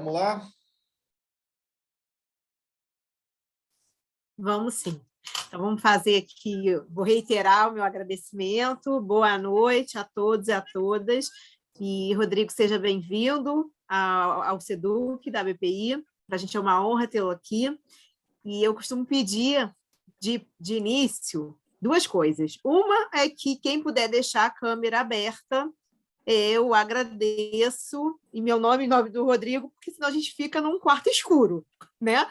Vamos lá? Vamos sim. Então, vamos fazer aqui, vou reiterar o meu agradecimento. Boa noite a todos e a todas. E, Rodrigo, seja bem-vindo ao SEDUC da BPI. Para a gente é uma honra tê-lo aqui. E eu costumo pedir, de início, duas coisas. Uma é que quem puder deixar a câmera aberta, eu agradeço, em meu nome e em nome do Rodrigo, porque senão a gente fica num quarto escuro, né?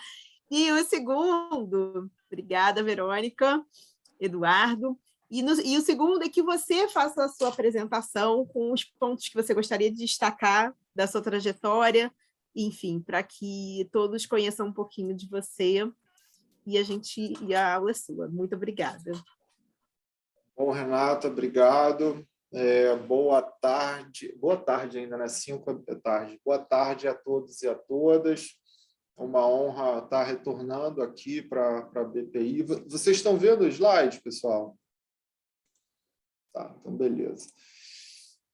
E o segundo, obrigada, Verônica, Eduardo. E o segundo é que você faça a sua apresentação com os pontos que você gostaria de destacar da sua trajetória, enfim, para que todos conheçam um pouquinho de você e a aula é sua. Muito obrigada. Bom, Renata, obrigado. Boa tarde ainda, né? 5 da tarde. Boa tarde a todos e a todas. É uma honra estar retornando aqui para a BPI. Vocês estão vendo os slides, pessoal? Tá, então beleza.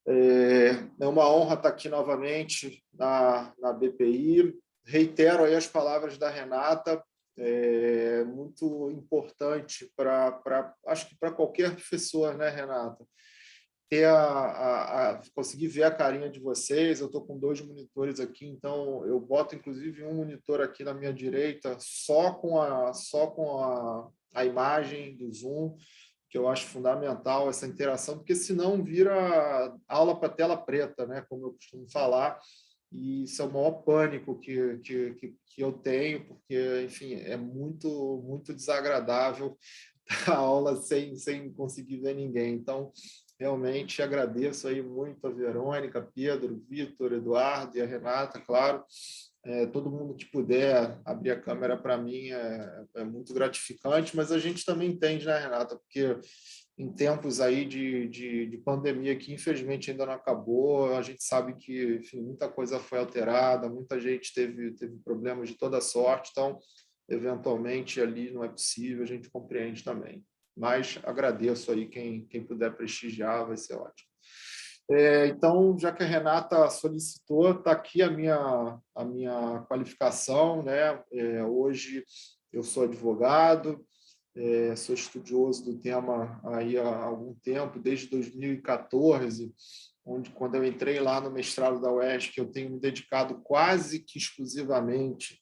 É uma honra estar aqui novamente na BPI. Reitero aí as palavras da Renata, muito importante acho que para qualquer professor, né, Renata? Ter conseguir ver a carinha de vocês. Eu estou com 2 monitores aqui, então eu boto inclusive um monitor aqui na minha direita só com a imagem do Zoom, que eu acho fundamental essa interação, porque senão vira aula para tela preta, né, como eu costumo falar, e isso é o maior pânico que eu tenho, porque, enfim, é muito desagradável a aula sem conseguir ver ninguém. Então, realmente agradeço aí muito a Verônica, Pedro, Vitor, Eduardo e a Renata, claro. Todo mundo que puder abrir a câmera para mim é muito gratificante, mas a gente também entende, né, Renata? Porque em tempos aí de pandemia que infelizmente ainda não acabou, a gente sabe que, enfim, muita coisa foi alterada, muita gente teve problemas de toda sorte, então, eventualmente ali não é possível, a gente compreende também. Mas agradeço aí quem puder prestigiar, vai ser ótimo. Então, já que a Renata solicitou, está aqui a minha qualificação, né? Hoje eu sou advogado, sou estudioso do tema aí há algum tempo, desde 2014, quando eu entrei lá no mestrado da UESC, eu tenho me dedicado quase que exclusivamente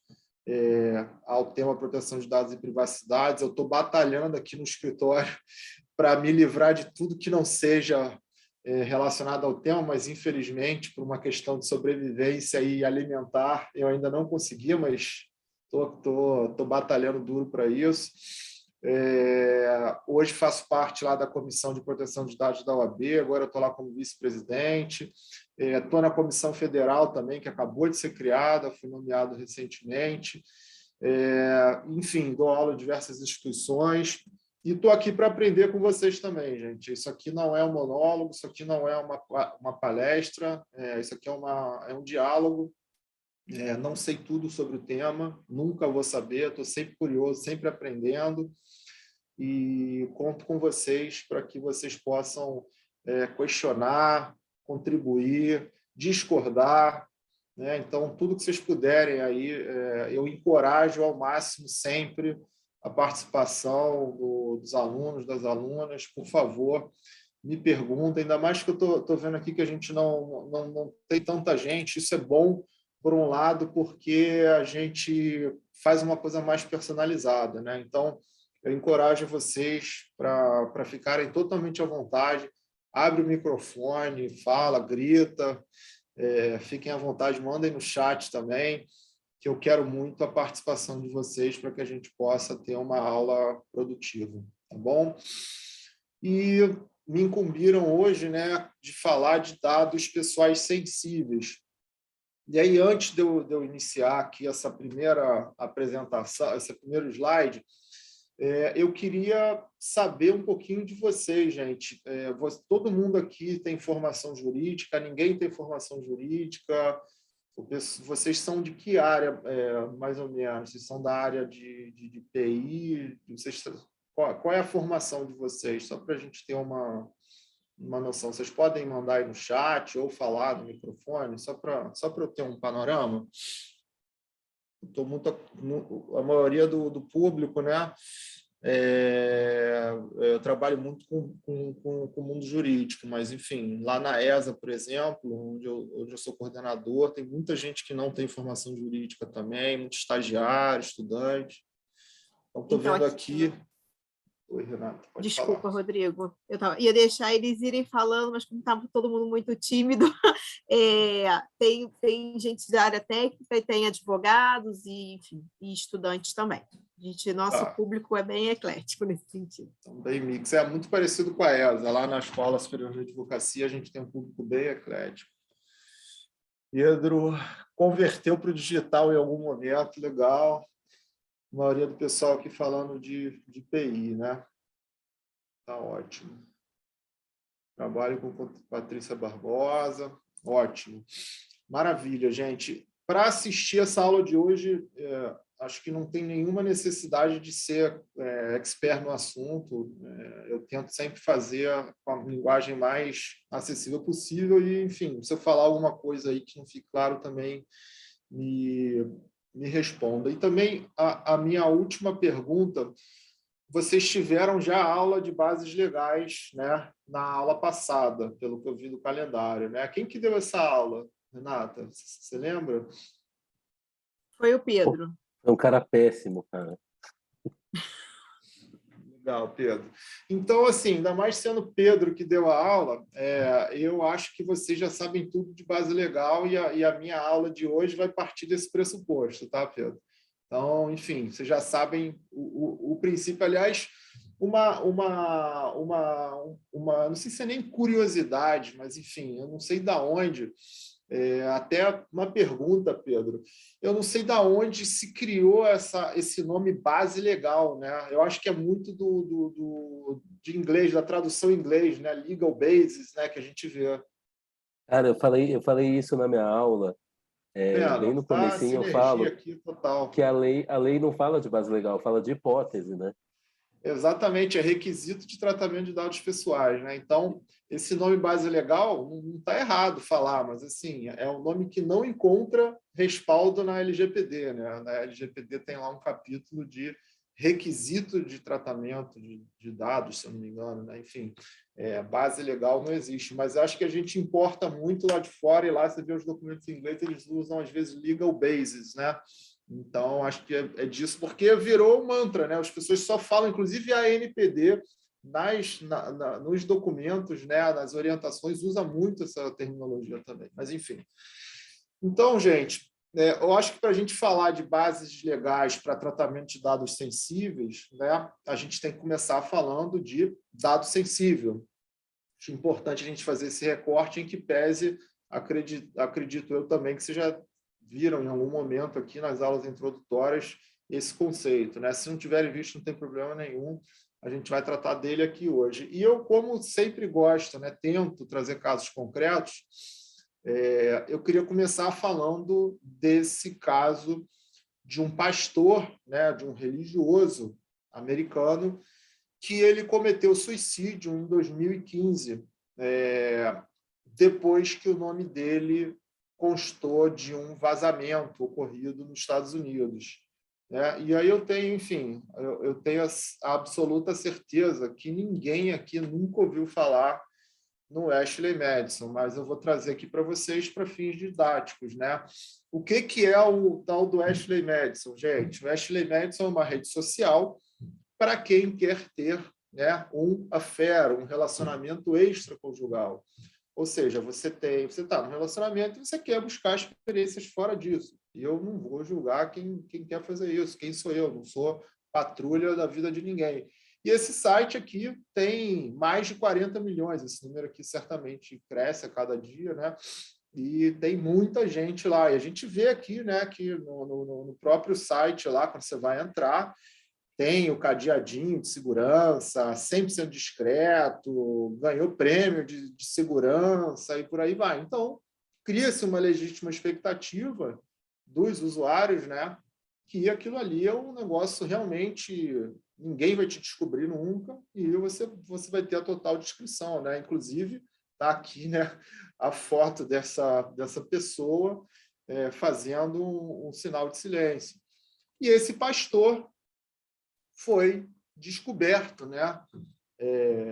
ao tema proteção de dados e privacidade. Eu estou batalhando aqui no escritório para me livrar de tudo que não seja relacionado ao tema, mas infelizmente, por uma questão de sobrevivência e alimentar, eu ainda não consegui, mas estou batalhando duro para isso. Hoje faço parte lá da Comissão de Proteção de Dados da OAB, agora estou lá como vice-presidente. Estou na Comissão Federal também, que acabou de ser criada, fui nomeado recentemente. Enfim, dou aula em diversas instituições e estou aqui para aprender com vocês também, gente. Isso aqui não é um monólogo, isso aqui não é uma palestra, isso aqui é um diálogo. Não sei tudo sobre o tema, nunca vou saber, estou sempre curioso, sempre aprendendo e conto com vocês para que vocês possam questionar, contribuir, discordar, né? Então, tudo que vocês puderem aí, eu encorajo ao máximo sempre a participação dos alunos, das alunas. Por favor, me perguntem, ainda mais que eu estou vendo aqui que a gente não tem tanta gente. Isso é bom, por um lado, porque a gente faz uma coisa mais personalizada, né? Então, eu encorajo vocês para ficarem totalmente à vontade. Abre o microfone, fala, grita, fiquem à vontade, mandem no chat também, que eu quero muito a participação de vocês para que a gente possa ter uma aula produtiva, tá bom? E me incumbiram hoje, né, de falar de dados pessoais sensíveis. E aí, antes de eu iniciar aqui essa primeira apresentação, esse primeiro slide, eu queria saber um pouquinho de vocês, gente. Todo mundo aqui tem formação jurídica, ninguém tem formação jurídica. Vocês são de que área, mais ou menos? Vocês são da área de TI? Qual é a formação de vocês? Só para a gente ter uma noção. Vocês podem mandar aí no chat ou falar no microfone, só para eu ter um panorama. A maioria do público, né? Eu trabalho muito com o mundo jurídico, mas, enfim, lá na ESA, por exemplo, onde eu sou coordenador, tem muita gente que não tem formação jurídica também, muito estagiário, estudante. Então, estou vendo aqui... Oi, Renata, pode Desculpa, falar. Rodrigo. Ia deixar eles irem falando, mas como estava todo mundo muito tímido, tem gente da área técnica e tem advogados e, enfim, e estudantes também. Nosso público é bem eclético nesse sentido. Então, bem mix. É muito parecido com a ESA. Lá na Escola Superior de Advocacia, a gente tem um público bem eclético. Pedro converteu para o digital em algum momento, legal. A maioria do pessoal aqui falando de PI, né? Tá ótimo. Trabalho com Patrícia Barbosa, ótimo. Maravilha, gente. Para assistir essa aula de hoje, acho que não tem nenhuma necessidade de ser expert no assunto. Eu tento sempre fazer com a linguagem mais acessível possível e, enfim, se eu falar alguma coisa aí que não fique claro também, me responda. E também a minha última pergunta: vocês tiveram já aula de bases legais, né, na aula passada, pelo que eu vi do calendário, né? Quem que deu essa aula, Renata? Você lembra? Foi o Pedro. É um cara péssimo, cara. Legal, Pedro. Então, assim, ainda mais sendo Pedro que deu a aula, eu acho que vocês já sabem tudo de base legal e a minha aula de hoje vai partir desse pressuposto, tá, Pedro? Então, enfim, vocês já sabem o princípio. Aliás, não sei se é nem curiosidade, mas, enfim, eu não sei de onde, até uma pergunta, Pedro, eu não sei de onde se criou esse nome base legal, né? Eu acho que é muito de inglês, da tradução em inglês, né? Legal basis, né? Que a gente vê. Cara, eu falei isso na minha aula. Bem no comecinho eu falo aqui, total. que a lei não fala de base legal, fala de hipótese, né? Exatamente, é requisito de tratamento de dados pessoais, né? Então, esse nome base legal não está errado falar, mas assim, é um nome que não encontra respaldo na LGPD, né? Na LGPD tem lá um capítulo de requisito de tratamento de dados, se eu não me engano, né? Enfim, base legal não existe, mas acho que a gente importa muito lá de fora, e lá você vê os documentos em inglês, eles usam às vezes legal basis, né? Então, acho que é disso, porque virou um mantra, né? As pessoas só falam, inclusive a ANPD, nos documentos, né? Nas orientações, usa muito essa terminologia também. Mas, enfim. Então, gente, eu acho que para a gente falar de bases legais para tratamento de dados sensíveis, né? A gente tem que começar falando de dado sensível. Acho importante a gente fazer esse recorte em que pese, acredito eu também, que seja viram em algum momento aqui nas aulas introdutórias esse conceito, né? Se não tiverem visto, não tem problema nenhum, a gente vai tratar dele aqui hoje. E eu, como sempre gosto, né, tento trazer casos concretos, eu queria começar falando desse caso de um pastor, né, de um religioso americano, que ele cometeu suicídio em 2015, depois que o nome dele constou de um vazamento ocorrido nos Estados Unidos, né? E aí eu tenho, enfim, eu tenho a absoluta certeza que ninguém aqui nunca ouviu falar no Ashley Madison, mas eu vou trazer aqui para vocês para fins didáticos, né? O que é o tal do Ashley Madison, gente? O Ashley Madison é uma rede social para quem quer ter, né, um affair, um relacionamento extraconjugal. Ou seja, você está num relacionamento e você quer buscar experiências fora disso. E eu não vou julgar quem quer fazer isso. Quem sou eu? Não sou patrulha da vida de ninguém. E esse site aqui tem mais de 40 milhões. Esse número aqui certamente cresce a cada dia, né? E tem muita gente lá. E a gente vê aqui, né, que no próprio site lá, quando você vai entrar, tem o cadeadinho de segurança, 100% discreto, ganhou prêmio de segurança e por aí vai. Então, cria-se uma legítima expectativa dos usuários, né, que aquilo ali é um negócio realmente ninguém vai te descobrir nunca, e você vai ter a total descrição, né? Inclusive, está aqui, né, a foto dessa pessoa fazendo um sinal de silêncio. E esse pastor foi descoberto, né?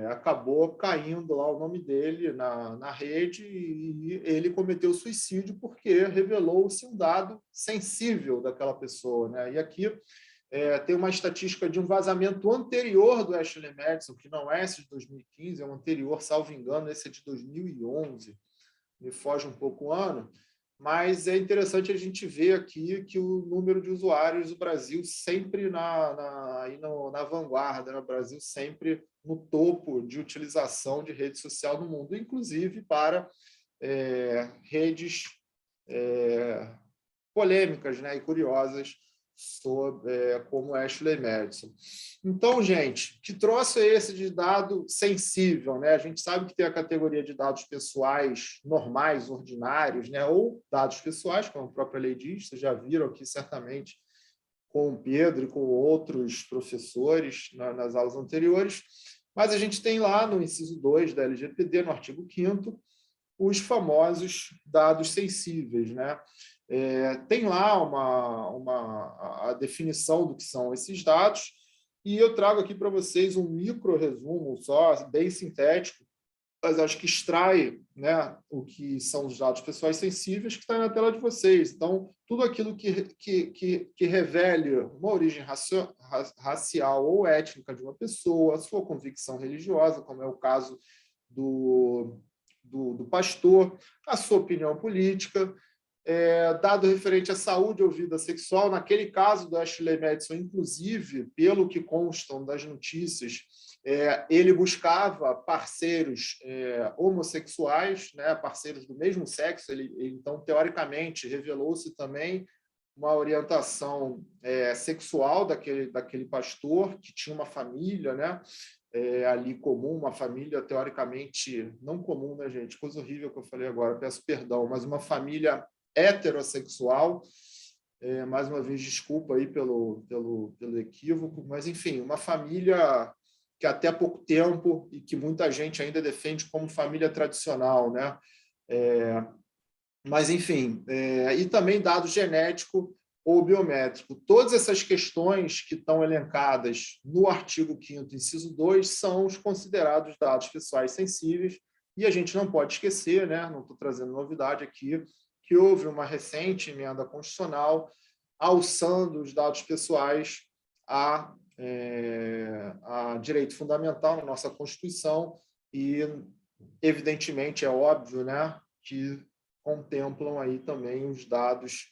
Acabou caindo lá o nome dele na rede e ele cometeu suicídio porque revelou-se um dado sensível daquela pessoa, né? E aqui tem uma estatística de um vazamento anterior do Ashley Madison, que não é esse de 2015, é um anterior, salvo engano, esse é de 2011, me foge um pouco o ano, mas é interessante a gente ver aqui que o número de usuários do Brasil sempre na vanguarda, né? O Brasil sempre no topo de utilização de rede social no mundo, inclusive para redes polêmicas, né, e curiosas como Ashley Madison. Então, gente, que troço é esse de dado sensível, né? A gente sabe que tem a categoria de dados pessoais normais, ordinários, né? Ou dados pessoais, como a própria lei diz, vocês já viram aqui certamente com o Pedro e com outros professores nas aulas anteriores, mas a gente tem lá no inciso 2 da LGPD, no artigo 5º, os famosos dados sensíveis, né? Tem lá a definição do que são esses dados, e eu trago aqui para vocês um micro-resumo só, bem sintético, mas acho que extrai, né, o que são os dados pessoais sensíveis, que está na tela de vocês. Então, tudo aquilo que revele uma origem racial ou étnica de uma pessoa, a sua convicção religiosa, como é o caso do pastor, a sua opinião política, dado referente à saúde ou vida sexual. Naquele caso do Ashley Madison, inclusive, pelo que constam das notícias, ele buscava parceiros homossexuais, né, parceiros do mesmo sexo. Então, teoricamente, revelou-se também uma orientação sexual daquele pastor, que tinha uma família, né, ali comum, uma família teoricamente não comum, né, gente? Coisa horrível que eu falei agora, peço perdão, mas uma família heterossexual. Mais uma vez, desculpa aí pelo equívoco, mas, enfim, uma família que até pouco tempo e que muita gente ainda defende como família tradicional, né? Mas, enfim, e também dado genético ou biométrico. Todas essas questões que estão elencadas no artigo 5º, inciso 2, são os considerados dados pessoais sensíveis, e a gente não pode esquecer, né? Não estou trazendo novidade aqui, que houve uma recente emenda constitucional alçando os dados pessoais a direito fundamental na nossa Constituição e, evidentemente, é óbvio, né, que contemplam aí também os dados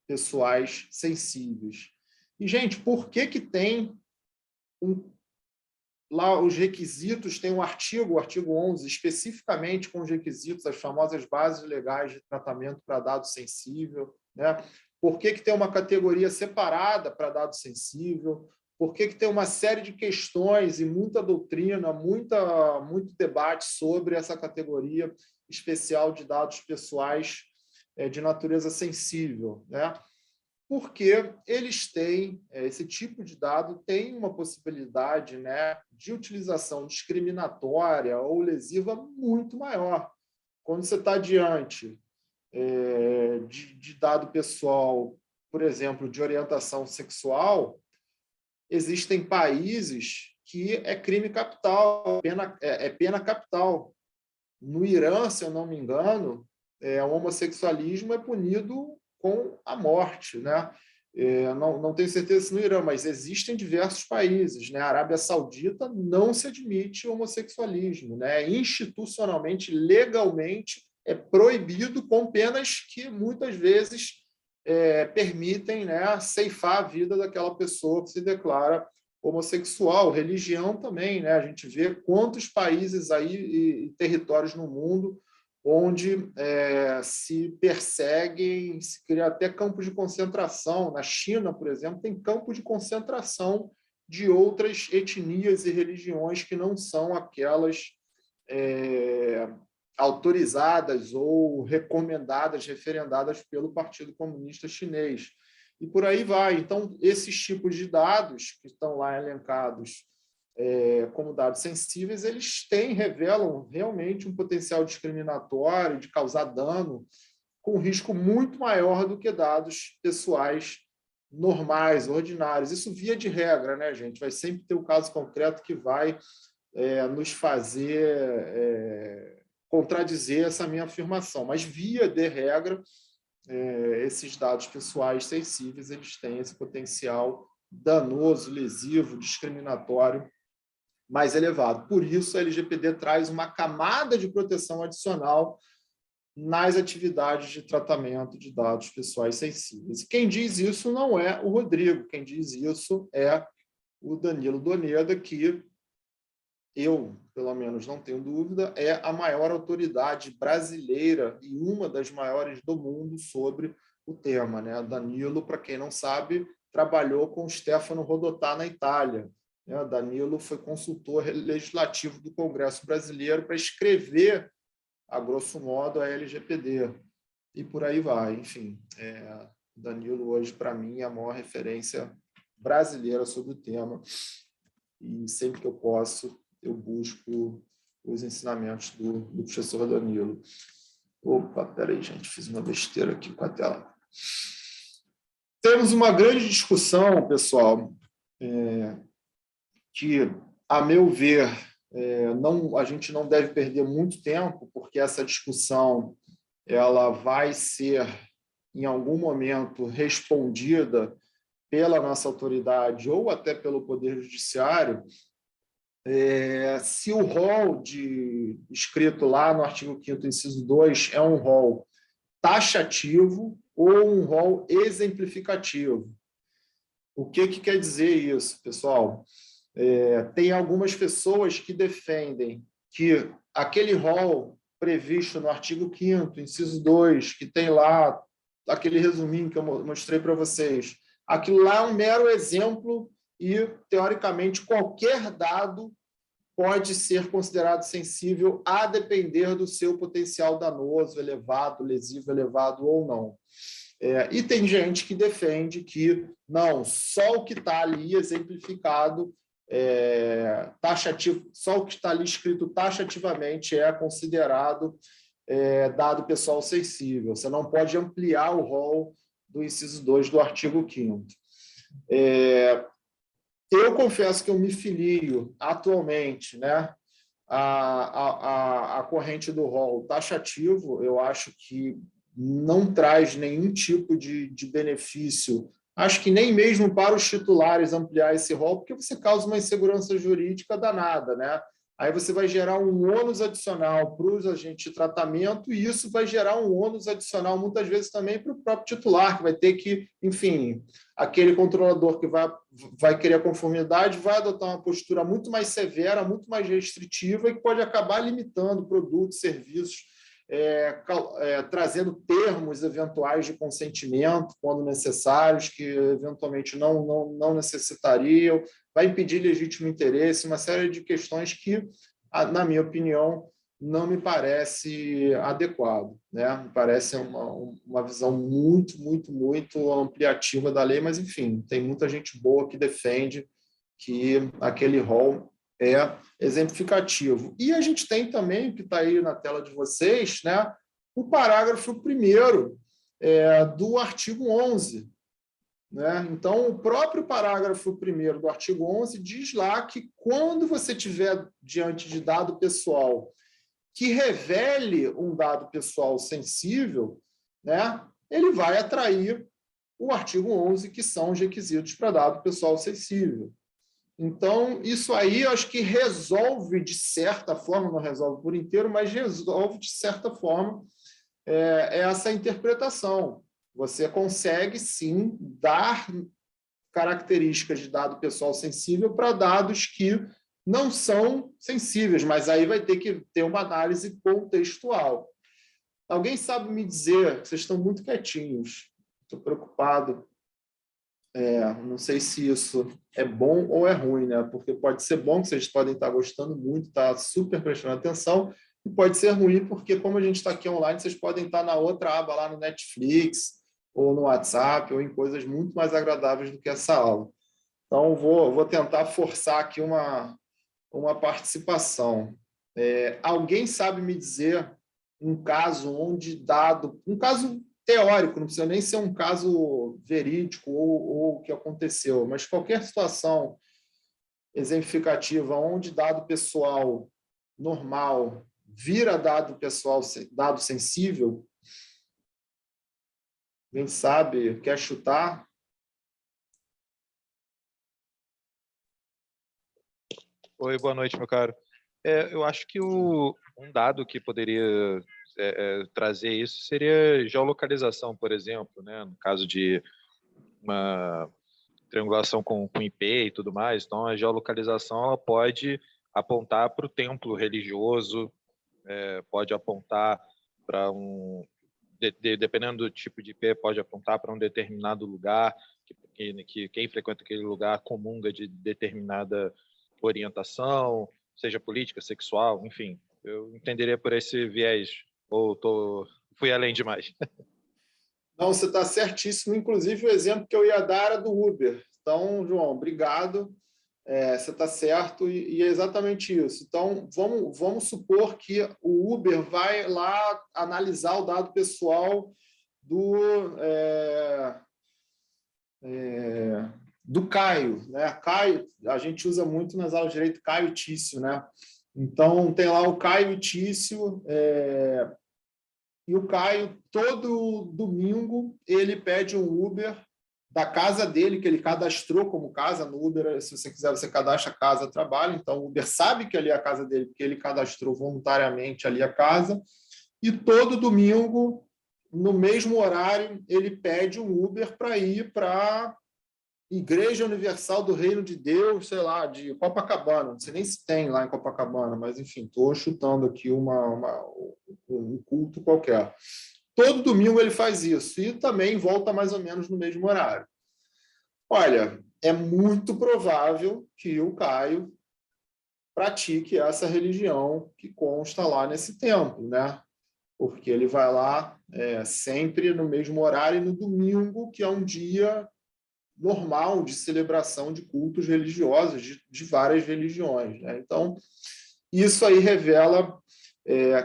pessoais sensíveis. E, gente, por que tem lá os requisitos? Tem um artigo, o artigo 11, especificamente com os requisitos, as famosas bases legais de tratamento para dado sensível, né? Por que tem uma categoria separada para dado sensível? Por que tem uma série de questões e muita doutrina, muito debate sobre essa categoria especial de dados pessoais de natureza sensível, né? Porque eles têm, esse tipo de dado tem uma possibilidade, né, de utilização discriminatória ou lesiva muito maior. Quando você está diante de dado pessoal, por exemplo, de orientação sexual, existem países que é crime capital, pena capital. No Irã, se eu não me engano, o homossexualismo é punido com a morte, né? Não tenho certeza se no Irã, mas existem diversos países, né? A Arábia Saudita não se admite homossexualismo, né? Institucionalmente, legalmente, é proibido, com penas que muitas vezes permitem, né, ceifar a vida daquela pessoa que se declara homossexual. Religião também, né? A gente vê quantos países aí e territórios no mundo onde se perseguem, se cria até campos de concentração. Na China, por exemplo, tem campos de concentração de outras etnias e religiões que não são aquelas autorizadas ou recomendadas, referendadas pelo Partido Comunista Chinês. e por aí vai. Então, esses tipos de dados que estão lá elencados como dados sensíveis, eles revelam realmente um potencial discriminatório de causar dano com risco muito maior do que dados pessoais normais, ordinários. Isso via de regra, né, gente? Vai sempre ter um caso concreto que vai nos fazer contradizer essa minha afirmação. Mas, via de regra, esses dados pessoais sensíveis, eles têm esse potencial danoso, lesivo, discriminatório mais elevado. Por isso, a LGPD traz uma camada de proteção adicional nas atividades de tratamento de dados pessoais sensíveis. E quem diz isso não é o Rodrigo, quem diz isso é o Danilo Doneda, que eu, pelo menos, não tenho dúvida, é a maior autoridade brasileira e uma das maiores do mundo sobre o tema, né? Danilo, para quem não sabe, trabalhou com Stefano Rodotà na Itália. Danilo foi consultor legislativo do Congresso Brasileiro para escrever, a grosso modo, a LGPD. E por aí vai. Enfim, Danilo, hoje, para mim, é a maior referência brasileira sobre o tema. E sempre que eu posso, eu busco os ensinamentos do professor Danilo. Opa, peraí, gente, fiz uma besteira aqui com a tela. Temos uma grande discussão, pessoal, que, a meu ver, a gente não deve perder muito tempo, porque essa discussão ela vai ser, em algum momento, respondida pela nossa autoridade ou até pelo Poder Judiciário, se o rol escrito lá no artigo 5º, inciso 2, é um rol taxativo ou um rol exemplificativo. O que quer dizer isso, pessoal? Tem algumas pessoas que defendem que aquele rol previsto no artigo 5º, inciso 2, que tem lá aquele resuminho que eu mostrei para vocês, aquilo lá é um mero exemplo e, teoricamente, qualquer dado pode ser considerado sensível a depender do seu potencial danoso, elevado, lesivo, elevado ou não. E tem gente que defende que não, só o que está ali exemplificado, taxativo, só o que está ali escrito taxativamente é considerado dado pessoal sensível. Você não pode ampliar o rol do inciso 2 do artigo 5º. Eu confesso que eu me filio atualmente, né, a corrente do rol taxativo. Eu acho que não traz nenhum tipo de benefício, acho que nem mesmo para os titulares ampliar esse rol, porque você causa uma insegurança jurídica danada, né? Aí você vai gerar um ônus adicional para os agentes de tratamento, e isso vai gerar um ônus adicional, muitas vezes, também para o próprio titular, que vai ter que, enfim, aquele controlador que vai querer a conformidade vai adotar uma postura muito mais severa, muito mais restritiva, e que pode acabar limitando produtos, serviços, trazendo termos eventuais de consentimento, quando necessários, que eventualmente não necessitariam, vai impedir legítimo interesse, uma série de questões que, na minha opinião, não me parece adequado, né? Me parece uma visão muito, muito, muito ampliativa da lei, mas, enfim, tem muita gente boa que defende que aquele rol é exemplificativo. E a gente tem também, o que está aí na tela de vocês, né, o parágrafo 1º do artigo 11. Né? Então, o próprio parágrafo 1º do artigo 11 diz lá que, quando você tiver diante de dado pessoal que revele um dado pessoal sensível, né, ele vai atrair o artigo 11, que são os requisitos para dado pessoal sensível. Então, isso aí eu acho que resolve, de certa forma, não resolve por inteiro, mas resolve, de certa forma, essa interpretação. Você consegue, sim, dar características de dado pessoal sensível para dados que não são sensíveis, mas aí vai ter que ter uma análise contextual. Alguém sabe me dizer, vocês estão muito quietinhos, estou preocupado. Não sei se isso é bom ou é ruim, né? Porque pode ser bom, que vocês podem estar gostando muito, estar super prestando atenção, e pode ser ruim, porque, como a gente está aqui online, vocês podem estar na outra aba lá no Netflix, ou no WhatsApp, ou em coisas muito mais agradáveis do que essa aula. Então, vou tentar forçar aqui uma participação. Alguém sabe me dizer um caso onde um caso teórico, não precisa nem ser um caso verídico ou o que aconteceu, mas qualquer situação exemplificativa onde dado pessoal normal vira dado pessoal, dado sensível? Quem sabe? Quer chutar? Oi, boa noite, meu caro. Eu acho que um dado que poderia trazer isso seria geolocalização, por exemplo, né? No caso de uma triangulação com IP e tudo mais. Então, a geolocalização ela pode apontar para o templo religioso, pode apontar para dependendo do tipo de IP, pode apontar para um determinado lugar, que quem frequenta aquele lugar comunga de determinada orientação, seja política, sexual, enfim. Eu entenderia por esse viés, ou fui além demais. Não, você está certíssimo. Inclusive, o exemplo que eu ia dar era do Uber. Então, João, obrigado. Você está certo e é exatamente isso. Então, vamos supor que o Uber vai lá analisar o dado pessoal do Caio, né? Caio, a gente usa muito nas aulas de direito Caio e Tício, né? Então, tem lá o Caio e Tício, e o Caio, todo domingo, ele pede um Uber da casa dele, que ele cadastrou como casa no Uber. Se você quiser, você cadastra casa, trabalho. Então, o Uber sabe que ali é a casa dele, porque ele cadastrou voluntariamente ali a casa. E todo domingo, no mesmo horário, ele pede um Uber para ir para Igreja Universal do Reino de Deus, sei lá, de Copacabana. Não sei nem se tem lá em Copacabana, mas, enfim, estou chutando aqui um culto qualquer. Todo domingo ele faz isso e também volta mais ou menos no mesmo horário. Olha, é muito provável que o Caio pratique essa religião que consta lá nesse templo, né? Porque ele vai lá sempre no mesmo horário e no domingo, que é um dia normal de celebração de cultos religiosos de várias religiões, né? Então, isso aí revela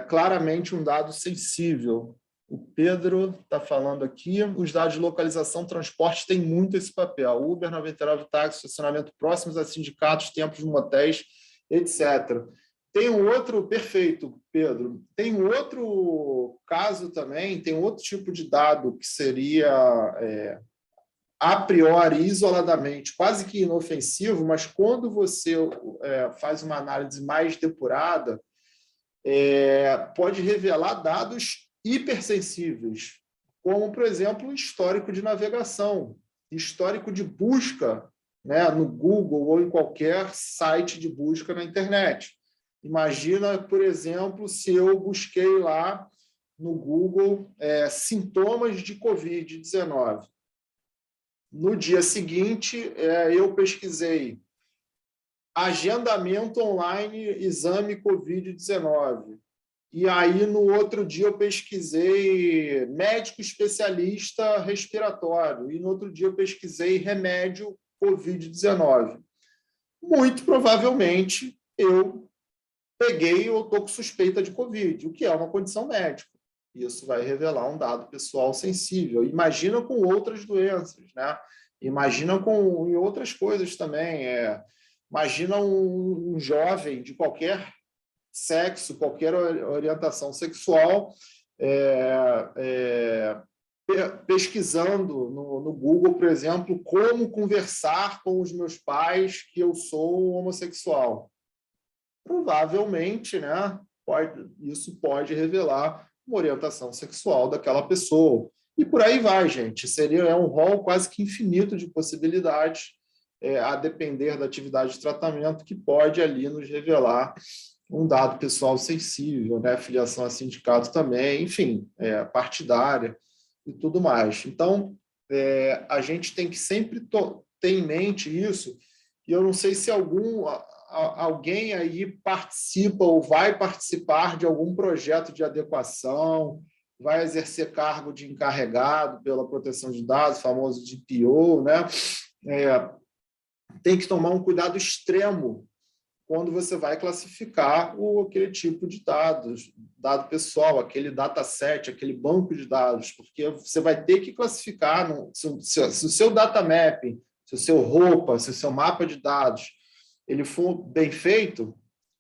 claramente um dado sensível. O Pedro está falando aqui, os dados de localização, transporte têm muito esse papel. Uber, 99 táxi, estacionamento próximos a sindicatos, tempos de motéis, etc. Tem um outro, perfeito, Pedro, tem um outro caso também, tem outro tipo de dado que seria, a priori, isoladamente, quase que inofensivo, mas quando você faz uma análise mais depurada, pode revelar dados hipersensíveis, como, por exemplo, histórico de navegação, histórico de busca, né, no Google ou em qualquer site de busca na internet. Imagina, por exemplo, se eu busquei lá no Google sintomas de Covid-19. No dia seguinte, eu pesquisei agendamento online, exame Covid-19. E aí, no outro dia, eu pesquisei médico especialista respiratório. E no outro dia, eu pesquisei remédio Covid-19. Muito provavelmente, eu peguei ou estou com suspeita de Covid, o que é uma condição médica. Isso vai revelar um dado pessoal sensível. Imagina com outras doenças, né? Imagina em outras coisas também. Imagina um jovem de qualquer sexo, qualquer orientação sexual, pesquisando no Google, por exemplo, como conversar com os meus pais que eu sou homossexual. Provavelmente, né, isso pode revelar uma orientação sexual daquela pessoa. E por aí vai, gente. Seria um rol quase que infinito de possibilidades, a depender da atividade de tratamento, que pode ali nos revelar um dado pessoal sensível, né? Filiação a sindicato também, enfim, partidária e tudo mais. Então, a gente tem que sempre ter em mente isso, e eu não sei se alguém aí participa ou vai participar de algum projeto de adequação vai exercer cargo de encarregado pela proteção de dados, famoso DPO, né? Tem que tomar um cuidado extremo quando você vai classificar aquele tipo de dados, dado pessoal, aquele dataset, aquele banco de dados, porque você vai ter que classificar, se o seu data mapping, se o seu roupa, se o seu mapa de dados ele for bem feito,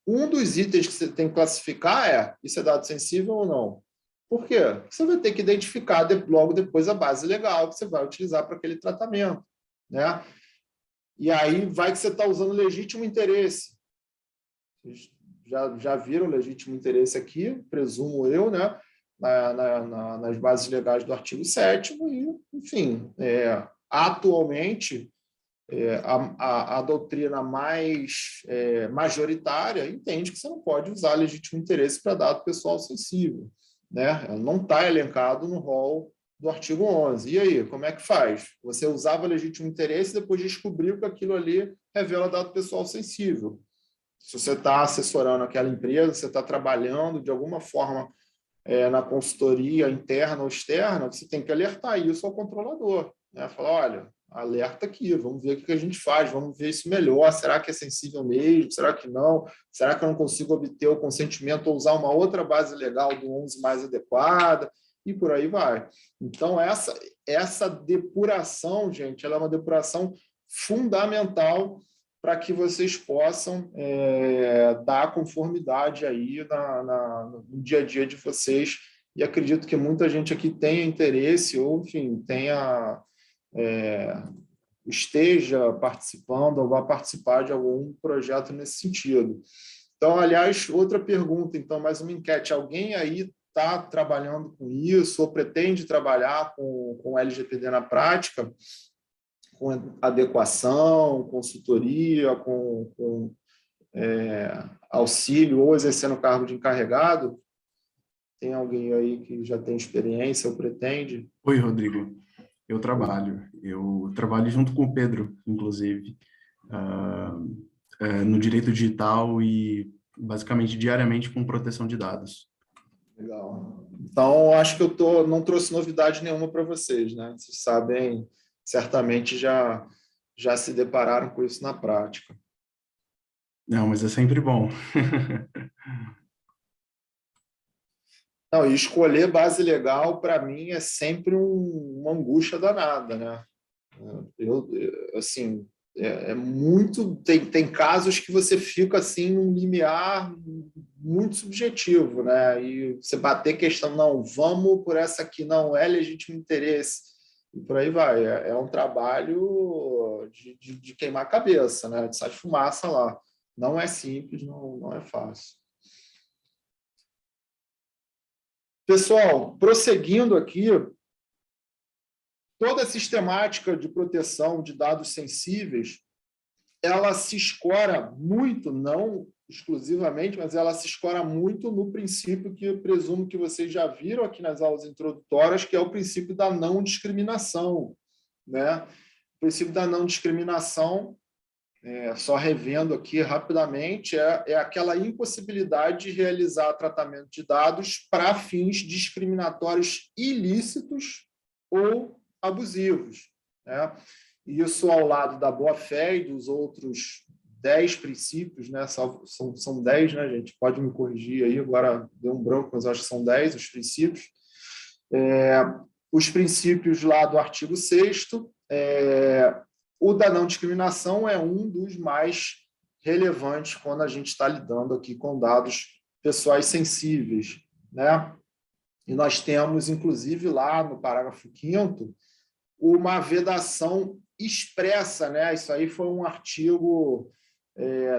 um dos itens que você tem que classificar é isso é dado sensível ou não. Por quê? Você vai ter que identificar logo depois a base legal que você vai utilizar para aquele tratamento, né? E aí vai que você está usando legítimo interesse. Já viram legítimo interesse aqui, presumo eu, né? Nas bases legais do artigo 7º, e, enfim, atualmente, a doutrina mais majoritária entende que você não pode usar legítimo interesse para dado pessoal sensível, né? Não está elencado no rol do artigo 11. E aí, como é que faz? Você usava legítimo interesse e depois descobriu que aquilo ali revela dado pessoal sensível. Se você está assessorando aquela empresa, você está trabalhando de alguma forma na consultoria interna ou externa, você tem que alertar isso ao controlador, né? Falar, olha, alerta aqui, vamos ver o que a gente faz, vamos ver isso melhor, será que é sensível mesmo, será que não, será que eu não consigo obter o consentimento ou usar uma outra base legal do 11 mais adequada, e por aí vai. Então, essa depuração, gente, ela é uma depuração fundamental para que vocês possam dar conformidade aí no dia a dia de vocês, e acredito que muita gente aqui tenha interesse ou, enfim, esteja participando ou vá participar de algum projeto nesse sentido. Então, aliás, outra pergunta, então, mais uma enquete. Alguém aí está trabalhando com isso ou pretende trabalhar com LGPD na prática? Com adequação, consultoria, com auxílio ou exercendo o cargo de encarregado? Tem alguém aí que já tem experiência ou pretende? Oi, Rodrigo. Eu trabalho junto com o Pedro, inclusive, no direito digital e basicamente diariamente com proteção de dados. Legal. Então, acho que eu não trouxe novidade nenhuma para vocês, né? Vocês sabem, certamente já se depararam com isso na prática. Não, mas é sempre bom. Não, e escolher base legal, para mim, é sempre uma angústia danada, né? Assim, muito... Tem casos que você fica, assim, num limiar muito subjetivo, né? E você bater questão, não, vamos por essa aqui, não, é legítimo interesse, e por aí vai. É um trabalho de queimar a cabeça, né? De sair fumaça lá. Não é simples, não é fácil. Pessoal, prosseguindo aqui, toda a sistemática de proteção de dados sensíveis, ela se escora muito, não exclusivamente, mas ela se escora muito no princípio que eu presumo que vocês já viram aqui nas aulas introdutórias, que é o princípio da não discriminação, né? O princípio da não discriminação, só revendo aqui rapidamente, é aquela impossibilidade de realizar tratamento de dados para fins discriminatórios ilícitos ou abusivos, né? Isso ao lado da boa-fé e dos outros 10 princípios, né? São 10, né, gente? Pode me corrigir aí, agora deu um branco, mas acho que são 10 os princípios. Os princípios lá do artigo 6º, o da não discriminação é um dos mais relevantes quando a gente está lidando aqui com dados pessoais sensíveis, né? E nós temos, inclusive, lá no parágrafo 5º, uma vedação expressa, né? Isso aí foi um artigo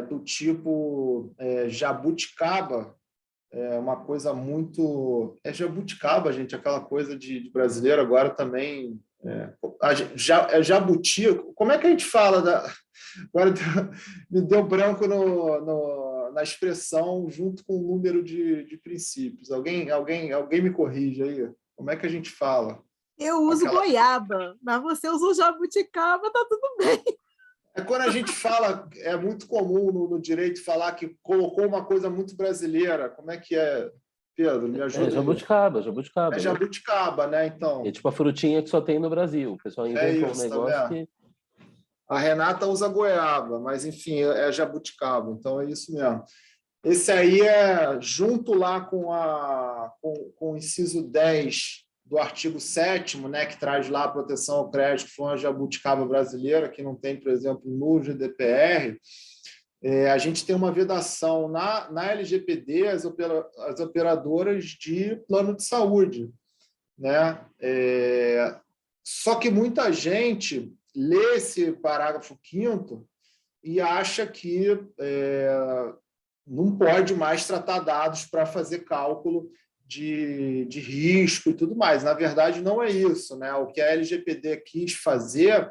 do tipo jabuticaba, uma coisa muito... jabuticaba, gente, aquela coisa de brasileiro agora também... jabuti, como é que a gente fala agora me deu branco na expressão junto com o número de princípios. Alguém me corrige aí, como é que a gente fala? Eu uso goiaba, mas você usou jabuticaba, tá tudo bem. Quando a gente fala, é muito comum no direito falar que colocou uma coisa muito brasileira, como é que é? Pedro, me ajuda. Jabuticaba. É jabuticaba, né? Então. É tipo a frutinha que só tem no Brasil. O pessoal inventou um negócio que... A Renata usa goiaba, mas, enfim, é jabuticaba. Então, é isso mesmo. Esse aí é junto lá com o inciso 10 do artigo 7º, né, que traz lá a proteção ao crédito, que foi uma jabuticaba brasileira, que não tem, por exemplo, no GDPR. A gente tem uma vedação na LGPD, as operadoras de plano de saúde, né? Só que muita gente lê esse parágrafo 5º e acha que não pode mais tratar dados para fazer cálculo de risco e tudo mais. Na verdade, não é isso, né? O que a LGPD quis fazer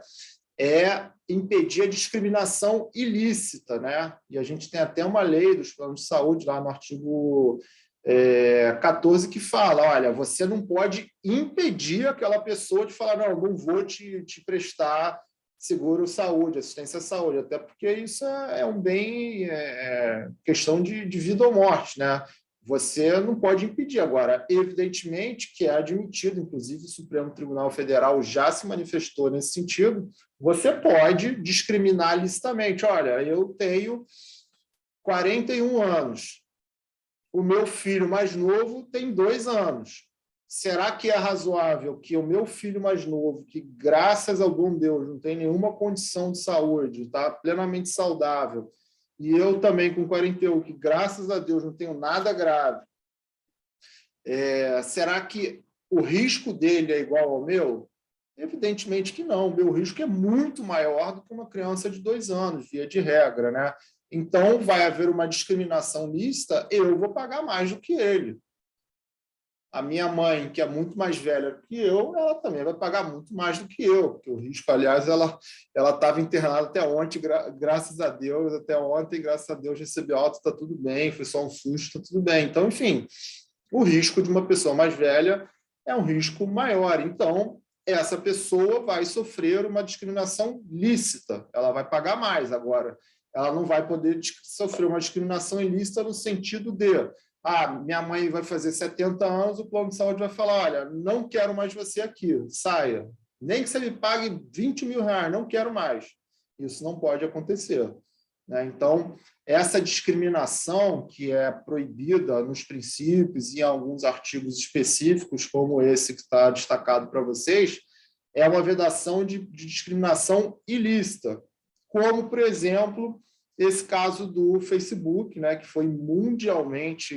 é impedir a discriminação ilícita, né? E a gente tem até uma lei dos planos de saúde, lá no artigo 14, que fala, olha, você não pode impedir aquela pessoa de falar, não vou te prestar seguro-saúde, assistência à saúde, até porque isso é um bem, questão de vida ou morte, né? Você não pode impedir. Agora, evidentemente que é admitido, inclusive o Supremo Tribunal Federal já se manifestou nesse sentido, você pode discriminar licitamente. Olha, eu tenho 41 anos, o meu filho mais novo tem 2 anos. Será que é razoável que o meu filho mais novo, que graças ao bom Deus não tem nenhuma condição de saúde, está plenamente saudável, e eu também com 41, que graças a Deus não tenho nada grave, será que o risco dele é igual ao meu? Evidentemente que não. O meu risco é muito maior do que uma criança de 2 anos, via de regra, né? Então, vai haver uma discriminação lícita, eu vou pagar mais do que ele. A minha mãe, que é muito mais velha do que eu, ela também vai pagar muito mais do que eu, porque o risco, aliás, ela estava internada até ontem, graças a Deus, graças a Deus, recebeu alta, está tudo bem, foi só um susto, está tudo bem. Então, enfim, o risco de uma pessoa mais velha é um risco maior. Então, essa pessoa vai sofrer uma discriminação lícita, ela vai pagar mais. Agora, ela não vai poder sofrer uma discriminação ilícita no sentido de minha mãe vai fazer 70 anos, o plano de saúde vai falar, olha, não quero mais você aqui, saia. Nem que você me pague 20 mil reais, não quero mais. Isso não pode acontecer, né? Então, essa discriminação que é proibida nos princípios e em alguns artigos específicos, como esse que está destacado para vocês, é uma vedação de discriminação ilícita, como, por exemplo, esse caso do Facebook, né, que foi mundialmente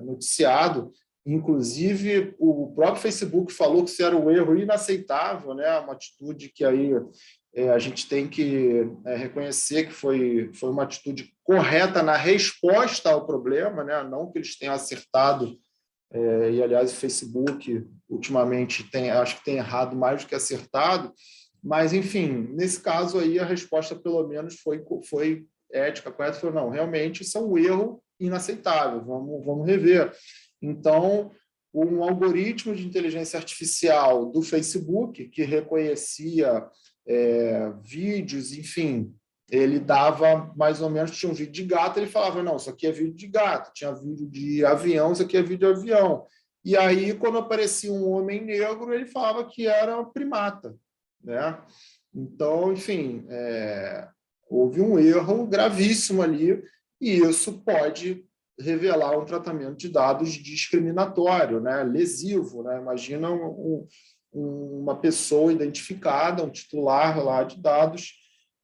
noticiado. Inclusive, o próprio Facebook falou que isso era um erro inaceitável, né, uma atitude que aí a gente tem que reconhecer que foi uma atitude correta na resposta ao problema, né, não que eles tenham acertado, e, aliás, o Facebook, ultimamente, acho que tem errado mais do que acertado, mas, enfim, nesse caso aí, a resposta, pelo menos, foi ética, correta, foi, não, realmente isso é um erro inaceitável, vamos rever. Então, um algoritmo de inteligência artificial do Facebook, que reconhecia vídeos, enfim, ele dava mais ou menos, tinha um vídeo de gato, ele falava, não, isso aqui é vídeo de gato, tinha vídeo de avião, isso aqui é vídeo de avião. E aí, quando aparecia um homem negro, ele falava que era primata, né? Então, enfim, houve um erro gravíssimo ali, e isso pode revelar um tratamento de dados discriminatório, né? Lesivo, né? Imagina uma pessoa identificada, um titular lá de dados,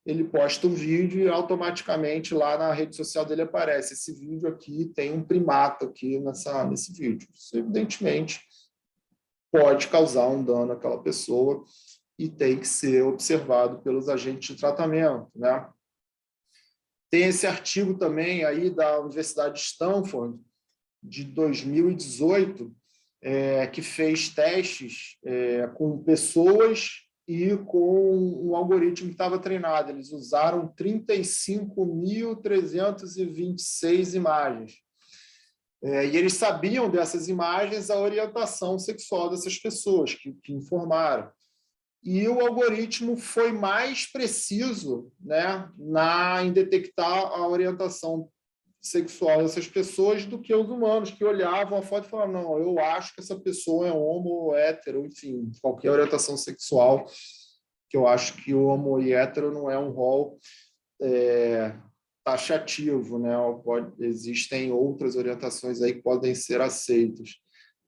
ele posta um vídeo e automaticamente lá na rede social dele aparece, esse vídeo aqui tem um primata aqui nesse vídeo. Isso, evidentemente, pode causar um dano àquela pessoa e tem que ser observado pelos agentes de tratamento, né? Tem esse artigo também aí da Universidade de Stanford, de 2018, que fez testes com pessoas e com um algoritmo que estava treinado. Eles usaram 35.326 imagens. E eles sabiam dessas imagens a orientação sexual dessas pessoas que informaram. E o algoritmo foi mais preciso, né, em detectar a orientação sexual dessas pessoas do que os humanos, que olhavam a foto e falavam, não, eu acho que essa pessoa é homo ou hétero, enfim, qualquer orientação sexual, que eu acho que homo e hétero não é um rol taxativo, né? Existem outras orientações aí que podem ser aceitas.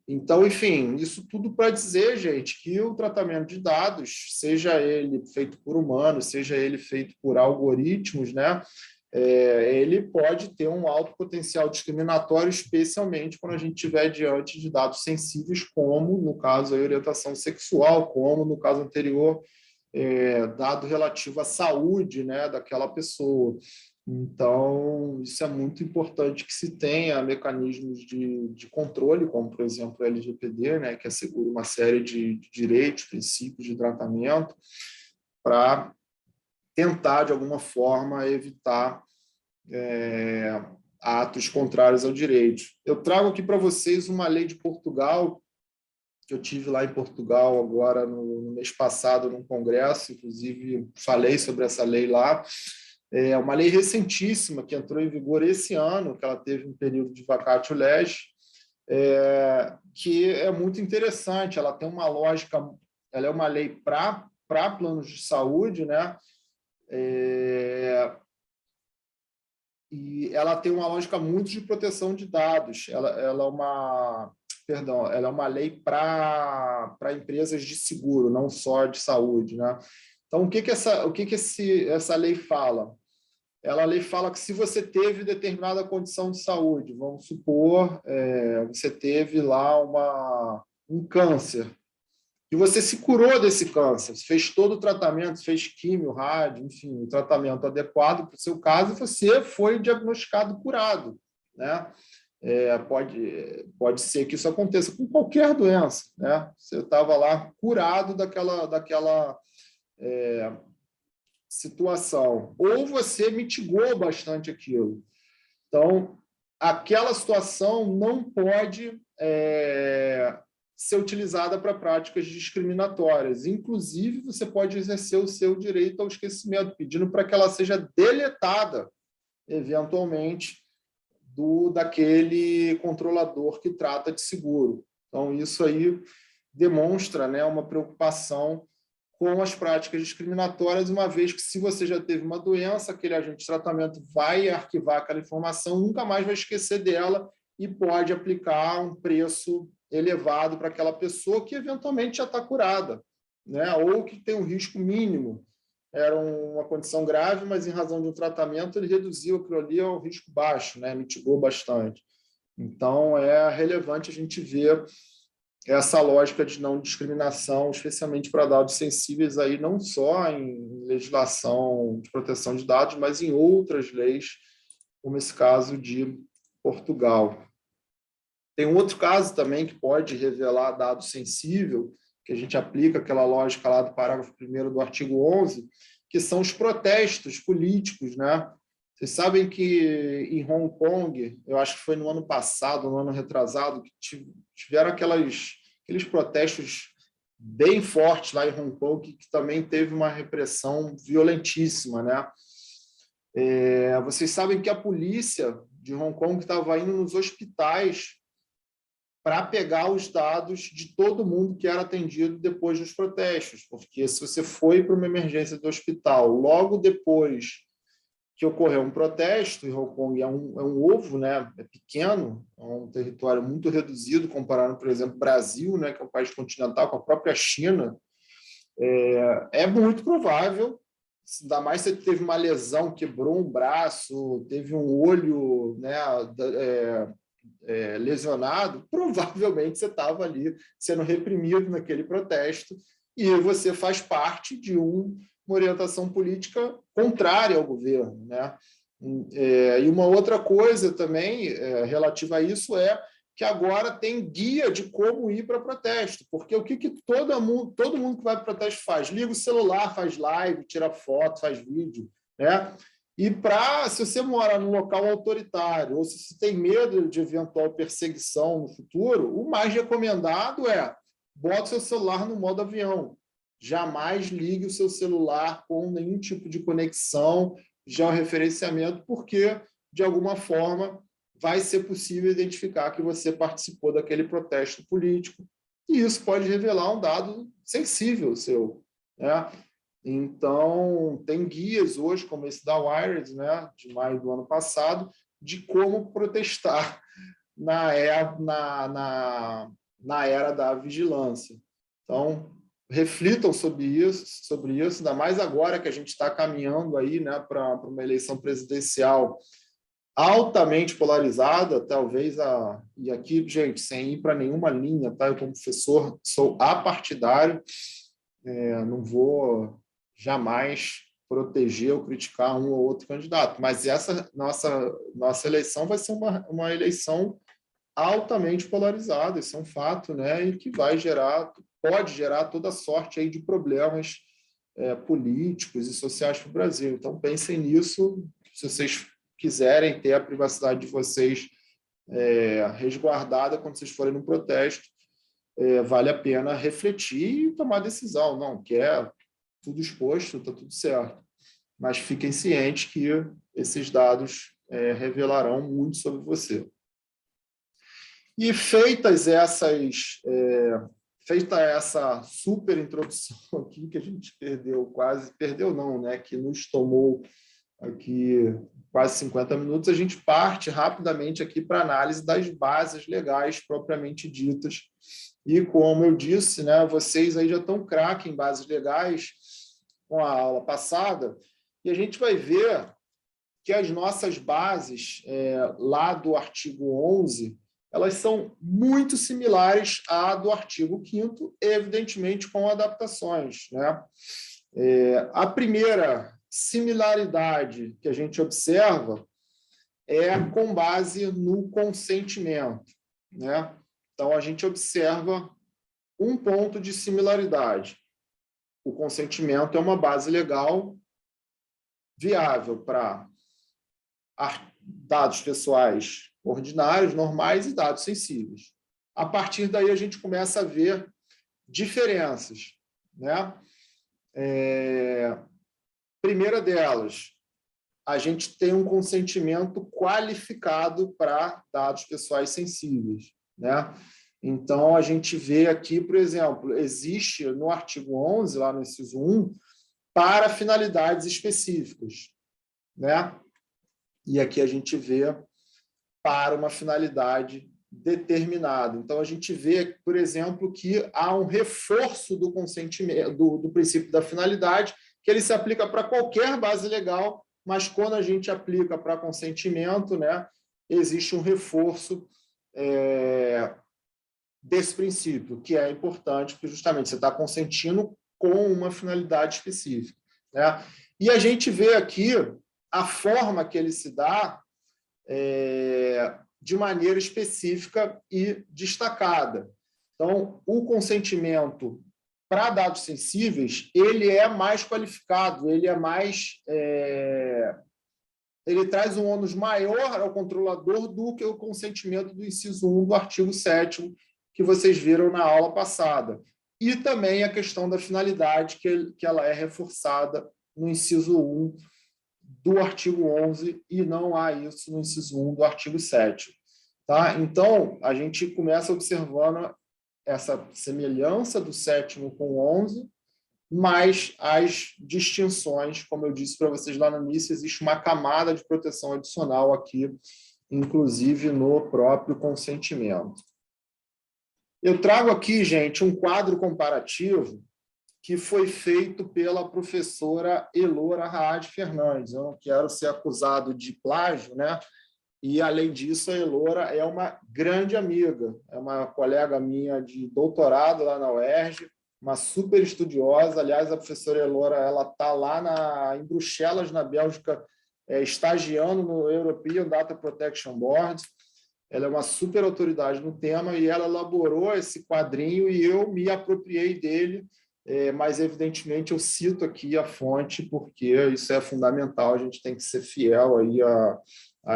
Então, enfim, isso tudo para dizer, gente, que o tratamento de dados, seja ele feito por humanos, seja ele feito por algoritmos, né? Ele pode ter um alto potencial discriminatório, especialmente quando a gente estiver diante de dados sensíveis, como, no caso, a orientação sexual, como, no caso anterior, dado relativo à saúde, né, daquela pessoa. Então, isso é muito importante que se tenha mecanismos de controle, como, por exemplo, o LGPD, né, que assegura uma série de direitos, princípios de tratamento, para tentar, de alguma forma, evitar atos contrários ao direito. Eu trago aqui para vocês uma lei de Portugal, que eu tive lá em Portugal agora no mês passado, num congresso, inclusive falei sobre essa lei lá. É uma lei recentíssima, que entrou em vigor esse ano, que ela teve um período de vacatio legis, que é muito interessante. Ela tem uma lógica, ela é uma lei para planos de saúde, né? E ela tem uma lógica muito de proteção de dados. Ela é uma lei para empresas de seguro, não só de saúde, né? Então, o que essa lei fala? A lei fala que se você teve determinada condição de saúde, vamos supor, você teve lá um câncer, e você se curou desse câncer, fez todo o tratamento, fez químio, rádio, enfim, o tratamento adequado para o seu caso, e você foi diagnosticado curado, né? Pode ser que isso aconteça com qualquer doença, né? Você estava lá curado daquela situação, ou você mitigou bastante aquilo. Então, aquela situação não pode ser utilizada para práticas discriminatórias. Inclusive, você pode exercer o seu direito ao esquecimento, pedindo para que ela seja deletada, eventualmente, daquele controlador que trata de seguro. Então, isso aí demonstra, né, uma preocupação com as práticas discriminatórias, uma vez que, se você já teve uma doença, aquele agente de tratamento vai arquivar aquela informação, nunca mais vai esquecer dela e pode aplicar um preço elevado para aquela pessoa que, eventualmente, já está curada, né? Ou que tem um risco mínimo. Era uma condição grave, mas, em razão de um tratamento, ele reduziu aquilo ali ao risco baixo, né? Mitigou bastante. Então, é relevante a gente ver essa lógica de não discriminação, especialmente para dados sensíveis, aí, não só em legislação de proteção de dados, mas em outras leis, como esse caso de Portugal. Tem um outro caso também que pode revelar dado sensível, que a gente aplica aquela lógica lá do parágrafo 1º do artigo 11, que são os protestos políticos, né? Vocês sabem que em Hong Kong, eu acho que foi no ano passado, no ano retrasado, que tiveram aqueles protestos bem fortes lá em Hong Kong, que também teve uma repressão violentíssima, né? Vocês sabem que a polícia de Hong Kong estava indo nos hospitais para pegar os dados de todo mundo que era atendido depois dos protestos, porque se você foi para uma emergência do hospital logo depois que ocorreu um protesto, e Hong Kong é um ovo, né? É pequeno, é um território muito reduzido, comparado, por exemplo, ao Brasil, né? Que é um país continental, com a própria China, é muito provável, ainda mais se você teve uma lesão, quebrou um braço, teve um olho, né, lesionado, provavelmente você estava ali sendo reprimido naquele protesto e você faz parte de uma orientação política contrária ao governo, né? E uma outra coisa também relativa a isso é que agora tem guia de como ir para protesto, porque o que todo mundo que vai para protesto faz? Liga o celular, faz live, tira foto, faz vídeo, né? E se você mora num local autoritário ou se você tem medo de eventual perseguição no futuro, o mais recomendado é bota o seu celular no modo avião. Jamais ligue o seu celular com nenhum tipo de conexão, georreferenciamento, porque de alguma forma, vai ser possível identificar que você participou daquele protesto político, e isso pode revelar um dado sensível seu, né? Então, tem guias hoje, como esse da Wired, né, de maio do ano passado, de como protestar na era da vigilância. Então, reflitam sobre isso, ainda mais agora que a gente está caminhando aí, né, para uma eleição presidencial altamente polarizada, talvez e aqui, gente, sem ir para nenhuma linha, tá? Eu, como professor, sou apartidário, não vou jamais proteger ou criticar um ou outro candidato, mas essa nossa eleição vai ser uma eleição altamente polarizada, isso é um fato, né? E que pode gerar toda sorte aí de problemas políticos e sociais para o Brasil. Então, pensem nisso, se vocês quiserem ter a privacidade de vocês resguardada quando vocês forem no protesto, vale a pena refletir e tomar decisão. Não quer tudo exposto, está tudo certo. Mas fiquem cientes que esses dados revelarão muito sobre você. E feita essa super introdução aqui, que a gente perdeu não, né? Que nos tomou aqui quase 50 minutos, a gente parte rapidamente aqui para a análise das bases legais propriamente ditas. E, como eu disse, né, vocês aí já estão craque em bases legais com a aula passada, e a gente vai ver que as nossas bases, lá do artigo 11, elas são muito similares à do artigo 5º, evidentemente com adaptações, né? A primeira similaridade que a gente observa é com base no consentimento, né? Então, a gente observa um ponto de similaridade. O consentimento é uma base legal viável para dados pessoais ordinários, normais e dados sensíveis. A partir daí, a gente começa a ver diferenças, né? Primeira delas, a gente tem um consentimento qualificado para dados pessoais sensíveis, né? Então, a gente vê aqui, por exemplo, existe no artigo 11, lá no inciso 1, para finalidades específicas, né? E aqui a gente vê para uma finalidade determinada. Então, a gente vê, por exemplo, que há um reforço do consentimento, do princípio da finalidade, que ele se aplica para qualquer base legal, mas quando a gente aplica para consentimento, né, existe um reforço desse princípio, que é importante, porque justamente você está consentindo com uma finalidade específica, né? E a gente vê aqui a forma que ele se dá de maneira específica e destacada. Então, o consentimento para dados sensíveis, ele é mais qualificado, ele traz um ônus maior ao controlador do que o consentimento do inciso 1 do artigo 7º, que vocês viram na aula passada. E também a questão da finalidade, que ela é reforçada no inciso 1 do artigo 11, e não há isso no inciso 1 do artigo 7º. Tá? Então, a gente começa observando essa semelhança do 7º com o 11, mas as distinções, como eu disse para vocês lá no início, existe uma camada de proteção adicional aqui, inclusive no próprio consentimento. Eu trago aqui, gente, um quadro comparativo que foi feito pela professora Elora Raad Fernandes. Eu não quero ser acusado de plágio, né? E, além disso, a Elora é uma grande amiga, é uma colega minha de doutorado lá na UERJ, uma super estudiosa. Aliás, a professora Elora está lá em Bruxelas, na Bélgica, estagiando no European Data Protection Board. Ela é uma super autoridade no tema e ela elaborou esse quadrinho e eu me apropriei dele, mas, evidentemente, eu cito aqui a fonte porque isso é fundamental, a gente tem que ser fiel aí a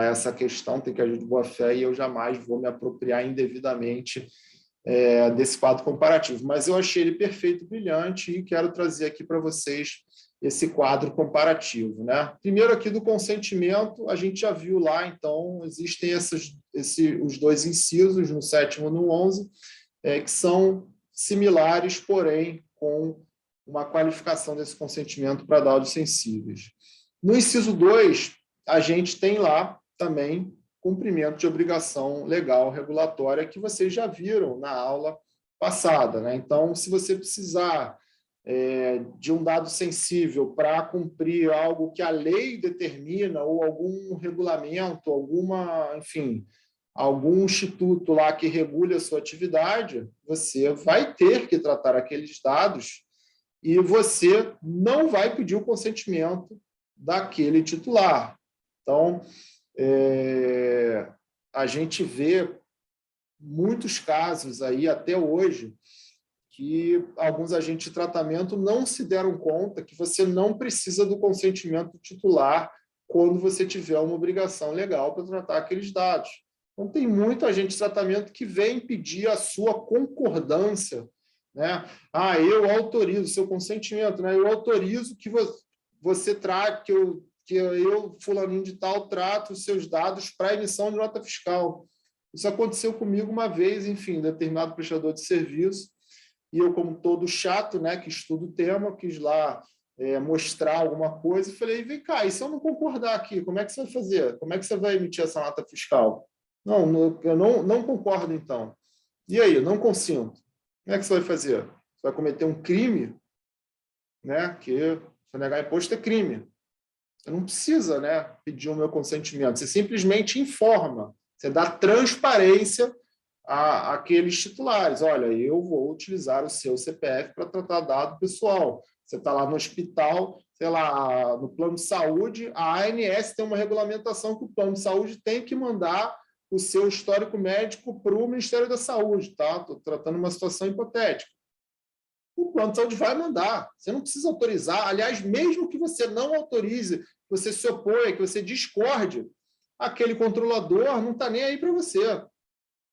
essa questão, tem que agir de boa fé, e eu jamais vou me apropriar indevidamente desse quadro comparativo. Mas eu achei ele perfeito, brilhante, e quero trazer aqui para vocês esse quadro comparativo, né? Primeiro aqui do consentimento, a gente já viu lá, então, existem os dois incisos, no 7º e no 11, que são similares, porém, com uma qualificação desse consentimento para dados sensíveis. No inciso 2, a gente tem lá também cumprimento de obrigação legal regulatória, que vocês já viram na aula passada, né? Então, se você precisar de um dado sensível para cumprir algo que a lei determina, ou algum regulamento, enfim, algum instituto lá que regule a sua atividade, você vai ter que tratar aqueles dados e você não vai pedir o consentimento daquele titular. Então, a gente vê muitos casos aí até hoje que alguns agentes de tratamento não se deram conta que você não precisa do consentimento titular quando você tiver uma obrigação legal para tratar aqueles dados. Então, tem muito agente de tratamento que vem pedir a sua concordância, né? Eu autorizo, seu consentimento, né? Eu autorizo que você trate, que eu, fulaninho de tal, trato os seus dados para emissão de nota fiscal. Isso aconteceu comigo uma vez, enfim, determinado prestador de serviço, e eu, como todo chato, né, que estudo o tema, quis lá mostrar alguma coisa, e falei, vem cá, e se eu não concordar aqui, como é que você vai fazer? Como é que você vai emitir essa nota fiscal? Eu não concordo, então. E aí, eu não consinto. Como é que você vai fazer? Você vai cometer um crime, né, que se negar imposto é crime. Você não precisa, né, pedir o meu consentimento, você simplesmente informa, você dá transparência àqueles titulares. Olha, eu vou utilizar o seu CPF para tratar dado pessoal. Você está lá no hospital, sei lá, no plano de saúde, a ANS tem uma regulamentação que o plano de saúde tem que mandar o seu histórico médico para o Ministério da Saúde, tá? Estou tratando uma situação hipotética. O plano de saúde vai mandar. Você não precisa autorizar. Aliás, mesmo que você não autorize, que você se oponha, que você discorde, aquele controlador não está nem aí para você.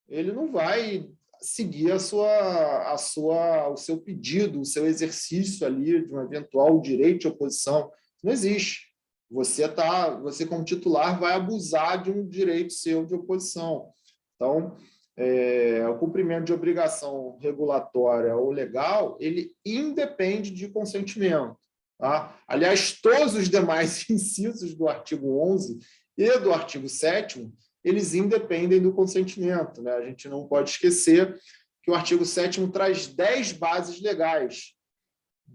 Ele não vai seguir o seu pedido, o seu exercício ali de um eventual direito de oposição. Não existe. Você, como titular, vai abusar de um direito seu de oposição. Então, o cumprimento de obrigação regulatória ou legal, ele independe de consentimento. Tá? Aliás, todos os demais incisos do artigo 11 e do artigo 7º, eles independem do consentimento, né? A gente não pode esquecer que o artigo 7º traz 10 bases legais.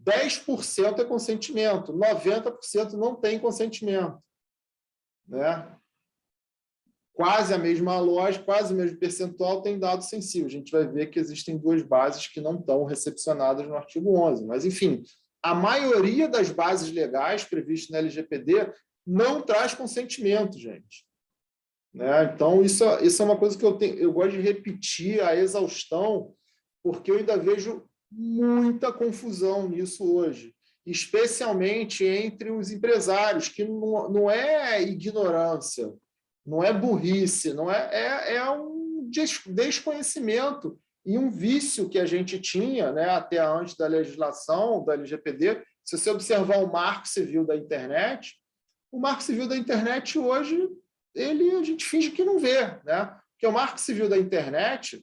10% é consentimento, 90% não tem consentimento, né? Quase a mesma lógica, quase o mesmo percentual tem dado sensível. A gente vai ver que existem 2 bases que não estão recepcionadas no artigo 11. Mas, enfim, a maioria das bases legais previstas na LGPD não traz consentimento, gente. Né? Então, isso é uma coisa que eu gosto de repetir a exaustão, porque eu ainda vejo muita confusão nisso hoje, especialmente entre os empresários, que não é ignorância, não é burrice, é um desconhecimento e um vício que a gente tinha, né, até antes da legislação da LGPD. Se você observar o Marco Civil da Internet, o Marco Civil da Internet hoje, a gente finge que não vê, né? Porque o Marco Civil da Internet,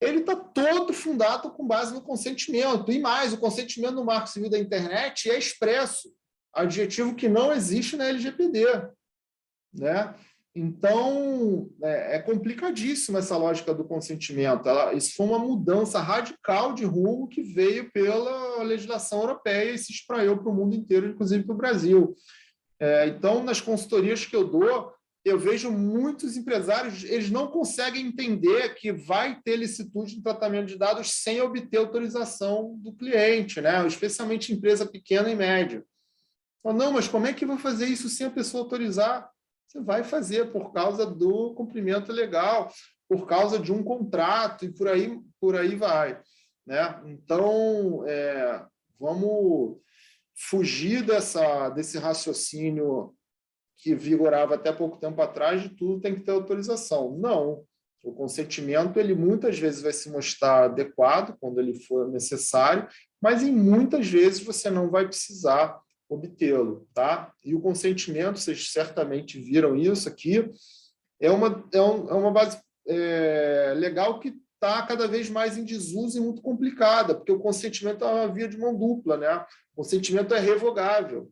ele está todo fundado com base no consentimento. E mais, o consentimento no Marco Civil da Internet é expresso, adjetivo que não existe na LGPD, né? Então, é complicadíssima essa lógica do consentimento. Isso foi uma mudança radical de rumo que veio pela legislação europeia e se espraiou para o mundo inteiro, inclusive para o Brasil. Então, nas consultorias que eu dou, eu vejo muitos empresários, eles não conseguem entender que vai ter licitude de tratamento de dados sem obter autorização do cliente, né? Especialmente empresa pequena e média. Não, mas como é que vai fazer isso sem a pessoa autorizar? Você vai fazer por causa do cumprimento legal, por causa de um contrato e por aí vai, né? Então, vamos fugir desse raciocínio que vigorava até pouco tempo atrás, de tudo tem que ter autorização. Não, O consentimento, ele muitas vezes vai se mostrar adequado quando ele for necessário, mas em muitas vezes você não vai precisar obtê-lo, tá? E o consentimento, vocês certamente viram isso aqui, é uma base legal que está cada vez mais em desuso e muito complicada, porque o consentimento é uma via de mão dupla, né? O consentimento é revogável.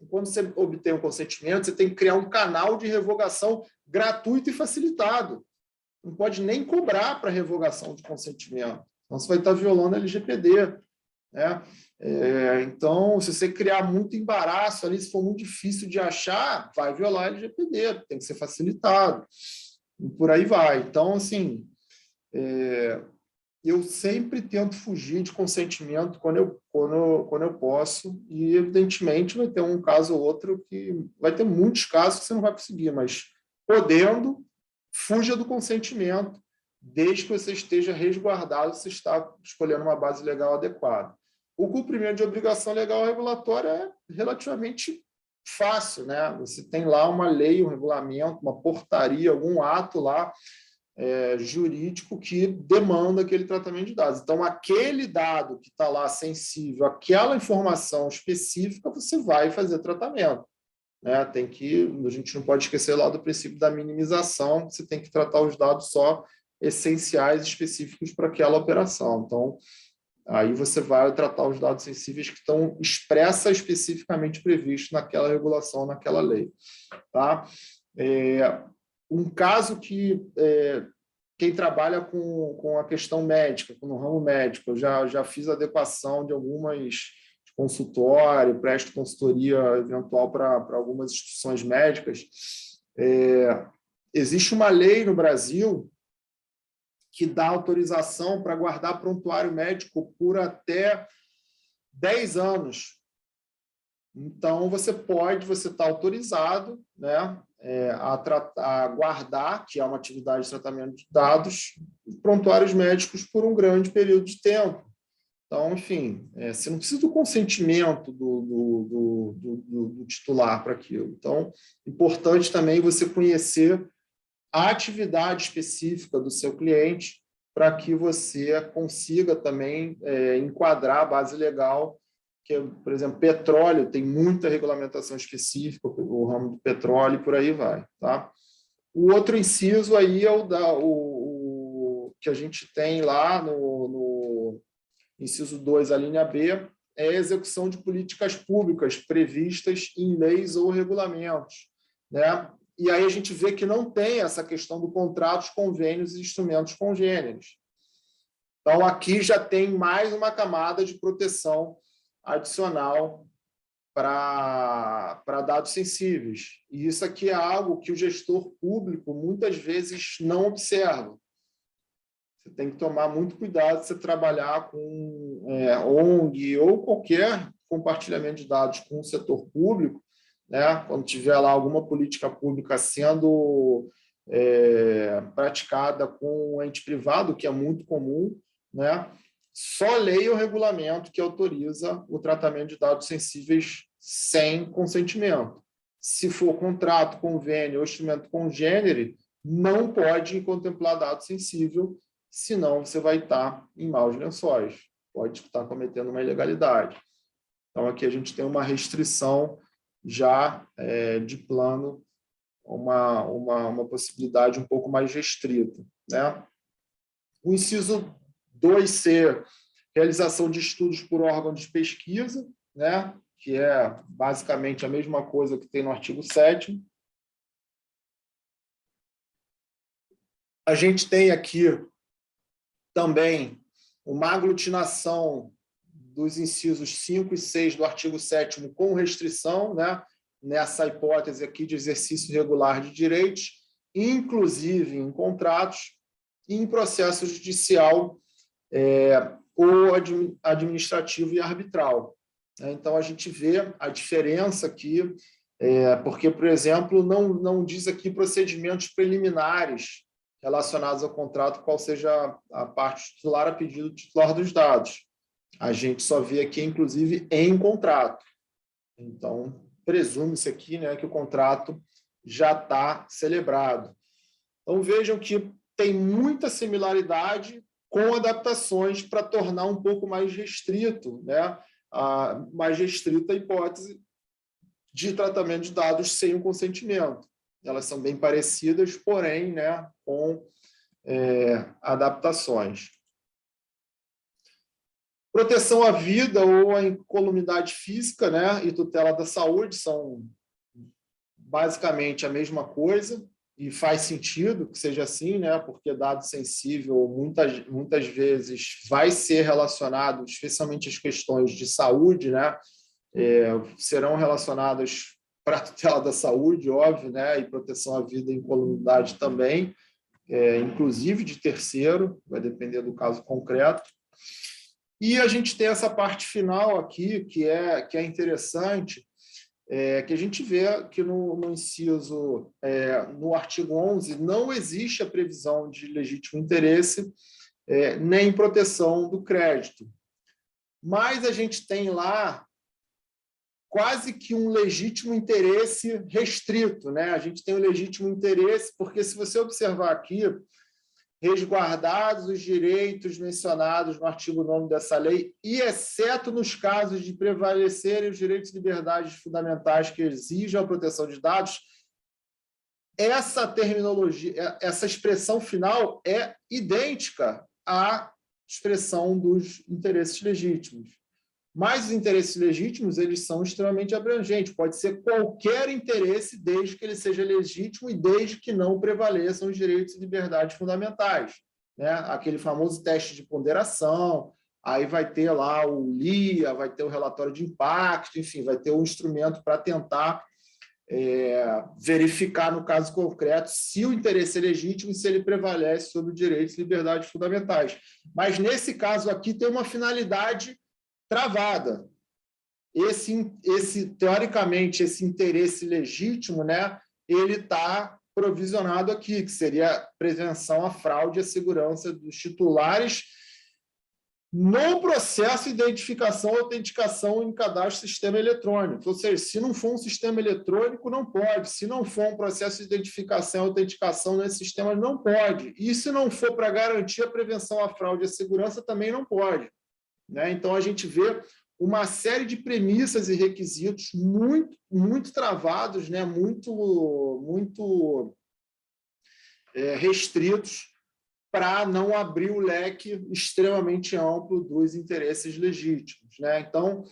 Quando você obtém um consentimento, você tem que criar um canal de revogação gratuito e facilitado. Não pode nem cobrar para revogação de consentimento. Então, você vai estar violando a LGPD. Né? Então, se você criar muito embaraço ali, se for muito difícil de achar, vai violar a LGPD, tem que ser facilitado. E por aí vai. Então, assim, eu sempre tento fugir de consentimento quando eu posso, e, evidentemente, vai ter um caso ou outro que... Vai ter muitos casos que você não vai conseguir, mas, podendo, fuja do consentimento, desde que você esteja resguardado, você está escolhendo uma base legal adequada. O cumprimento de obrigação legal regulatória é relativamente fácil, né? Você tem lá uma lei, um regulamento, uma portaria, algum ato lá jurídico que demanda aquele tratamento de dados. Então, aquele dado que está lá sensível, aquela informação específica, você vai fazer tratamento. Né? A gente não pode esquecer lá do princípio da minimização, você tem que tratar os dados só essenciais, específicos para aquela operação. Então, aí você vai tratar os dados sensíveis que estão especificamente previstos naquela regulação, naquela lei. Tá? Um caso que quem trabalha com a questão médica, no ramo médico, eu já fiz adequação de algumas consultório, presto consultoria eventual para algumas instituições médicas. Existe uma lei no Brasil que dá autorização para guardar prontuário médico por até 10 anos. Então, você está autorizado, né, a guardar, que é uma atividade de tratamento de dados, prontuários médicos por um grande período de tempo. Então, enfim, você não precisa do consentimento do titular para aquilo. Então, importante também você conhecer a atividade específica do seu cliente para que você consiga também enquadrar a base legal, que, por exemplo, petróleo, tem muita regulamentação específica, o ramo do petróleo e por aí vai. Tá? O outro inciso aí é o que a gente tem lá no inciso 2, a linha B, é a execução de políticas públicas previstas em leis ou regulamentos. Né? E aí a gente vê que não tem essa questão do contratos, convênios e instrumentos congêneres. Então, aqui já tem mais uma camada de proteção adicional para dados sensíveis. E isso aqui é algo que o gestor público muitas vezes não observa. Você tem que tomar muito cuidado se você trabalhar com ONG ou qualquer compartilhamento de dados com o setor público, né? Quando tiver lá alguma política pública sendo praticada com um ente privado, que é muito comum, né? Só lei ou regulamento que autoriza o tratamento de dados sensíveis sem consentimento. Se for contrato, convênio ou instrumento congênere, não pode contemplar dado sensível, senão você vai estar em maus lençóis, pode estar cometendo uma ilegalidade. Então, aqui a gente tem uma restrição já de plano, uma possibilidade um pouco mais restrita. Né? O inciso 2C, realização de estudos por órgão de pesquisa, né? Que é basicamente a mesma coisa que tem no artigo 7º. A gente tem aqui também uma aglutinação dos incisos 5 e 6 do artigo 7º com restrição, né? Nessa hipótese aqui de exercício regular de direitos, inclusive em contratos e em processo judicial ou administrativo e arbitral. Então, a gente vê a diferença aqui, porque, por exemplo, não diz aqui procedimentos preliminares relacionados ao contrato, qual seja a parte titular a pedido do titular dos dados. A gente só vê aqui, inclusive, em contrato. Então, presume-se aqui, né, que o contrato já está celebrado. Então, vejam que tem muita similaridade com adaptações para tornar um pouco mais restrito, né, mais restrita a hipótese de tratamento de dados sem o consentimento. Elas são bem parecidas, porém, né, com adaptações. Proteção à vida ou à incolumidade física, né, e tutela da saúde são basicamente a mesma coisa, e faz sentido que seja assim, né, porque dado sensível muitas vezes vai ser relacionado, especialmente as questões de saúde, né, serão relacionadas para a tutela da saúde, óbvio, né, e proteção à vida e incolumidade também, inclusive de terceiro, vai depender do caso concreto. E a gente tem essa parte final aqui, que é interessante, que a gente vê que no inciso, no artigo 11, não existe a previsão de legítimo interesse, nem proteção do crédito. Mas a gente tem lá quase que um legítimo interesse restrito, né? A gente tem um legítimo interesse, porque se você observar aqui, resguardados os direitos mencionados no artigo 9º dessa lei, e exceto nos casos de prevalecerem os direitos e liberdades fundamentais que exijam a proteção de dados, essa terminologia, essa expressão final é idêntica à expressão dos interesses legítimos. Mas os interesses legítimos, eles são extremamente abrangentes. Pode ser qualquer interesse, desde que ele seja legítimo e desde que não prevaleçam os direitos e liberdades fundamentais, né? Aquele famoso teste de ponderação, aí vai ter lá o LIA, vai ter o relatório de impacto, enfim, vai ter um instrumento para tentar verificar, no caso concreto, se o interesse é legítimo e se ele prevalece sobre os direitos e liberdades fundamentais. Mas, nesse caso aqui, tem uma finalidade travada. Teoricamente, esse interesse legítimo, né, ele está provisionado aqui, que seria prevenção à fraude e à segurança dos titulares no processo de identificação e autenticação em cadastro sistema eletrônico. Ou seja, se não for um sistema eletrônico, não pode. Se não for um processo de identificação e autenticação nesse sistema, não pode. E se não for para garantir a prevenção à fraude e à segurança, também não pode. Né? Então, a gente vê uma série de premissas e requisitos muito travados, né? muito restritos, para não abrir o leque extremamente amplo dos interesses legítimos. Né? Então,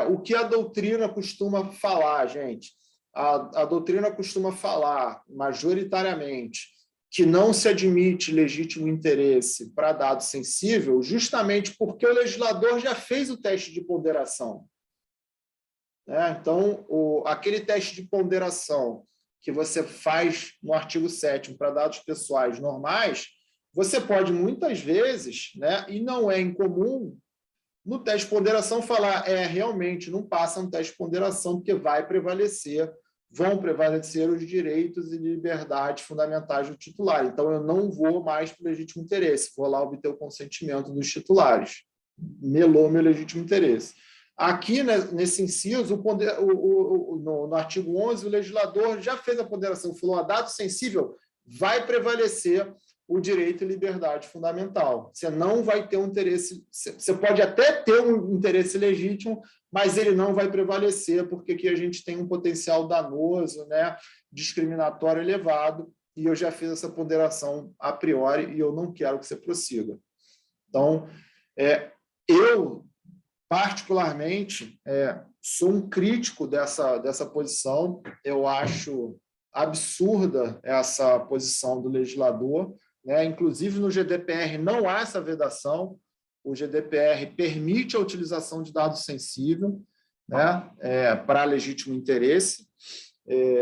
o que a doutrina costuma falar, gente? A doutrina costuma falar, majoritariamente, que não se admite legítimo interesse para dado sensível, justamente porque o legislador já fez o teste de ponderação. Então, aquele teste de ponderação que você faz no artigo 7º para dados pessoais normais, você pode, muitas vezes, né, e não é incomum, no teste de ponderação falar, realmente não passa no teste de ponderação, porque vão prevalecer os direitos e liberdades fundamentais do titular. Então, eu não vou mais para o legítimo interesse, vou lá obter o consentimento dos titulares. Melou meu legítimo interesse. Aqui, né, nesse inciso, no artigo 11, o legislador já fez a ponderação, falou, a dado sensível vai prevalecer o direito e liberdade fundamental. Você não vai ter um interesse, você pode até ter um interesse legítimo, mas ele não vai prevalecer, porque aqui a gente tem um potencial danoso, né, discriminatório elevado, e eu já fiz essa ponderação a priori, e eu não quero que você prossiga. Então, eu, particularmente, sou um crítico dessa posição, eu acho absurda essa posição do legislador, né? Inclusive, no GDPR não há essa vedação, o GDPR permite a utilização de dados sensíveis, né, para legítimo interesse.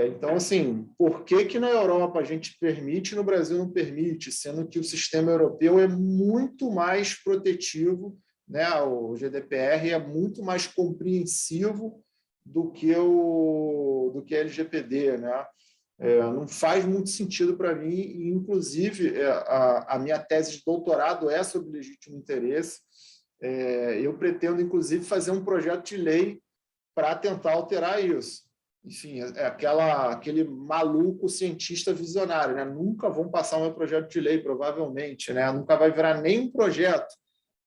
Então, assim, por que na Europa a gente permite e no Brasil não permite, sendo que o sistema europeu é muito mais protetivo, né? O GDPR é muito mais compreensivo do que a LGPD, né? Não faz muito sentido para mim, e, inclusive, a minha tese de doutorado é sobre legítimo interesse. Eu pretendo, inclusive, fazer um projeto de lei para tentar alterar isso. enfim, aquele maluco cientista visionário, né? Nunca vão passar o meu projeto de lei, provavelmente, né? Nunca vai virar nem um projeto,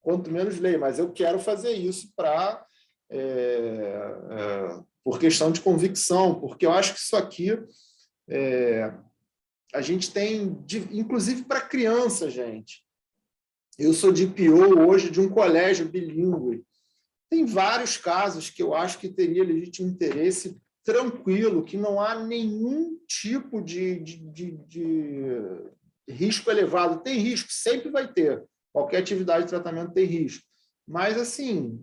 quanto menos lei, mas eu quero fazer isso por questão de convicção, porque eu acho que isso aqui a gente tem, inclusive para criança, gente. Eu sou DPO hoje de um colégio bilíngue. Tem vários casos que eu acho que teria legítimo interesse tranquilo, que não há nenhum tipo de risco elevado. Tem risco, sempre vai ter. Qualquer atividade de tratamento tem risco. Mas, assim,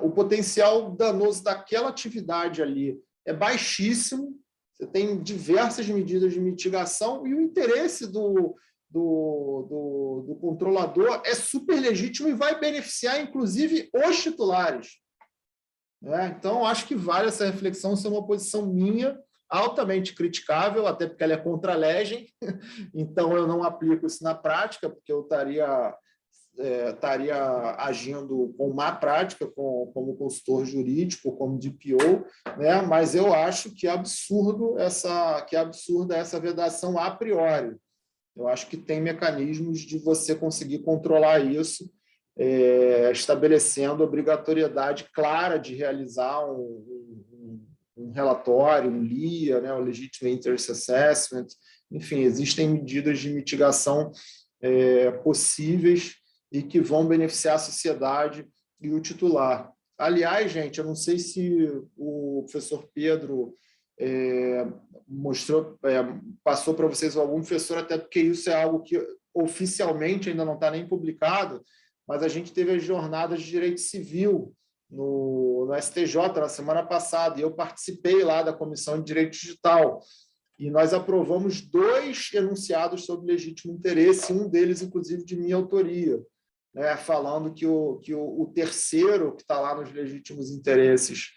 o potencial danoso daquela atividade ali é baixíssimo. Você tem diversas medidas de mitigação e o interesse do controlador é super legítimo e vai beneficiar, inclusive, os titulares. Então, acho que vale essa reflexão, ser uma posição minha, altamente criticável, até porque ela é contra a legem, então eu não aplico isso na prática, porque eu estaria agindo com má prática, como consultor jurídico, como DPO, né? Mas eu acho que é absurda essa vedação a priori. Eu acho que tem mecanismos de você conseguir controlar isso, estabelecendo obrigatoriedade clara de realizar um relatório, um LIA, né, o Legitimate Interest Assessment. Enfim, existem medidas de mitigação possíveis e que vão beneficiar a sociedade e o titular. Aliás, gente, eu não sei se o professor Pedro passou para vocês algum professor, até porque isso é algo que oficialmente ainda não está nem publicado, mas a gente teve as jornadas de direito civil no STJ na semana passada, e eu participei lá da Comissão de Direito Digital, e nós aprovamos 2 enunciados sobre legítimo interesse, um deles, inclusive, de minha autoria, né, falando que o terceiro, que está lá nos legítimos interesses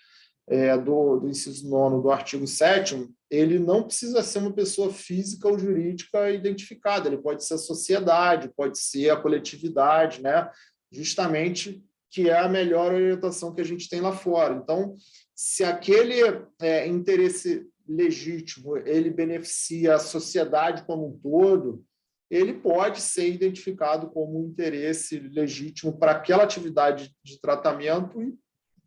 do inciso 9º do artigo 7º, ele não precisa ser uma pessoa física ou jurídica identificada, ele pode ser a sociedade, pode ser a coletividade, né? Justamente que é a melhor orientação que a gente tem lá fora. Então, se aquele interesse legítimo ele beneficia a sociedade como um todo, ele pode ser identificado como um interesse legítimo para aquela atividade de tratamento e,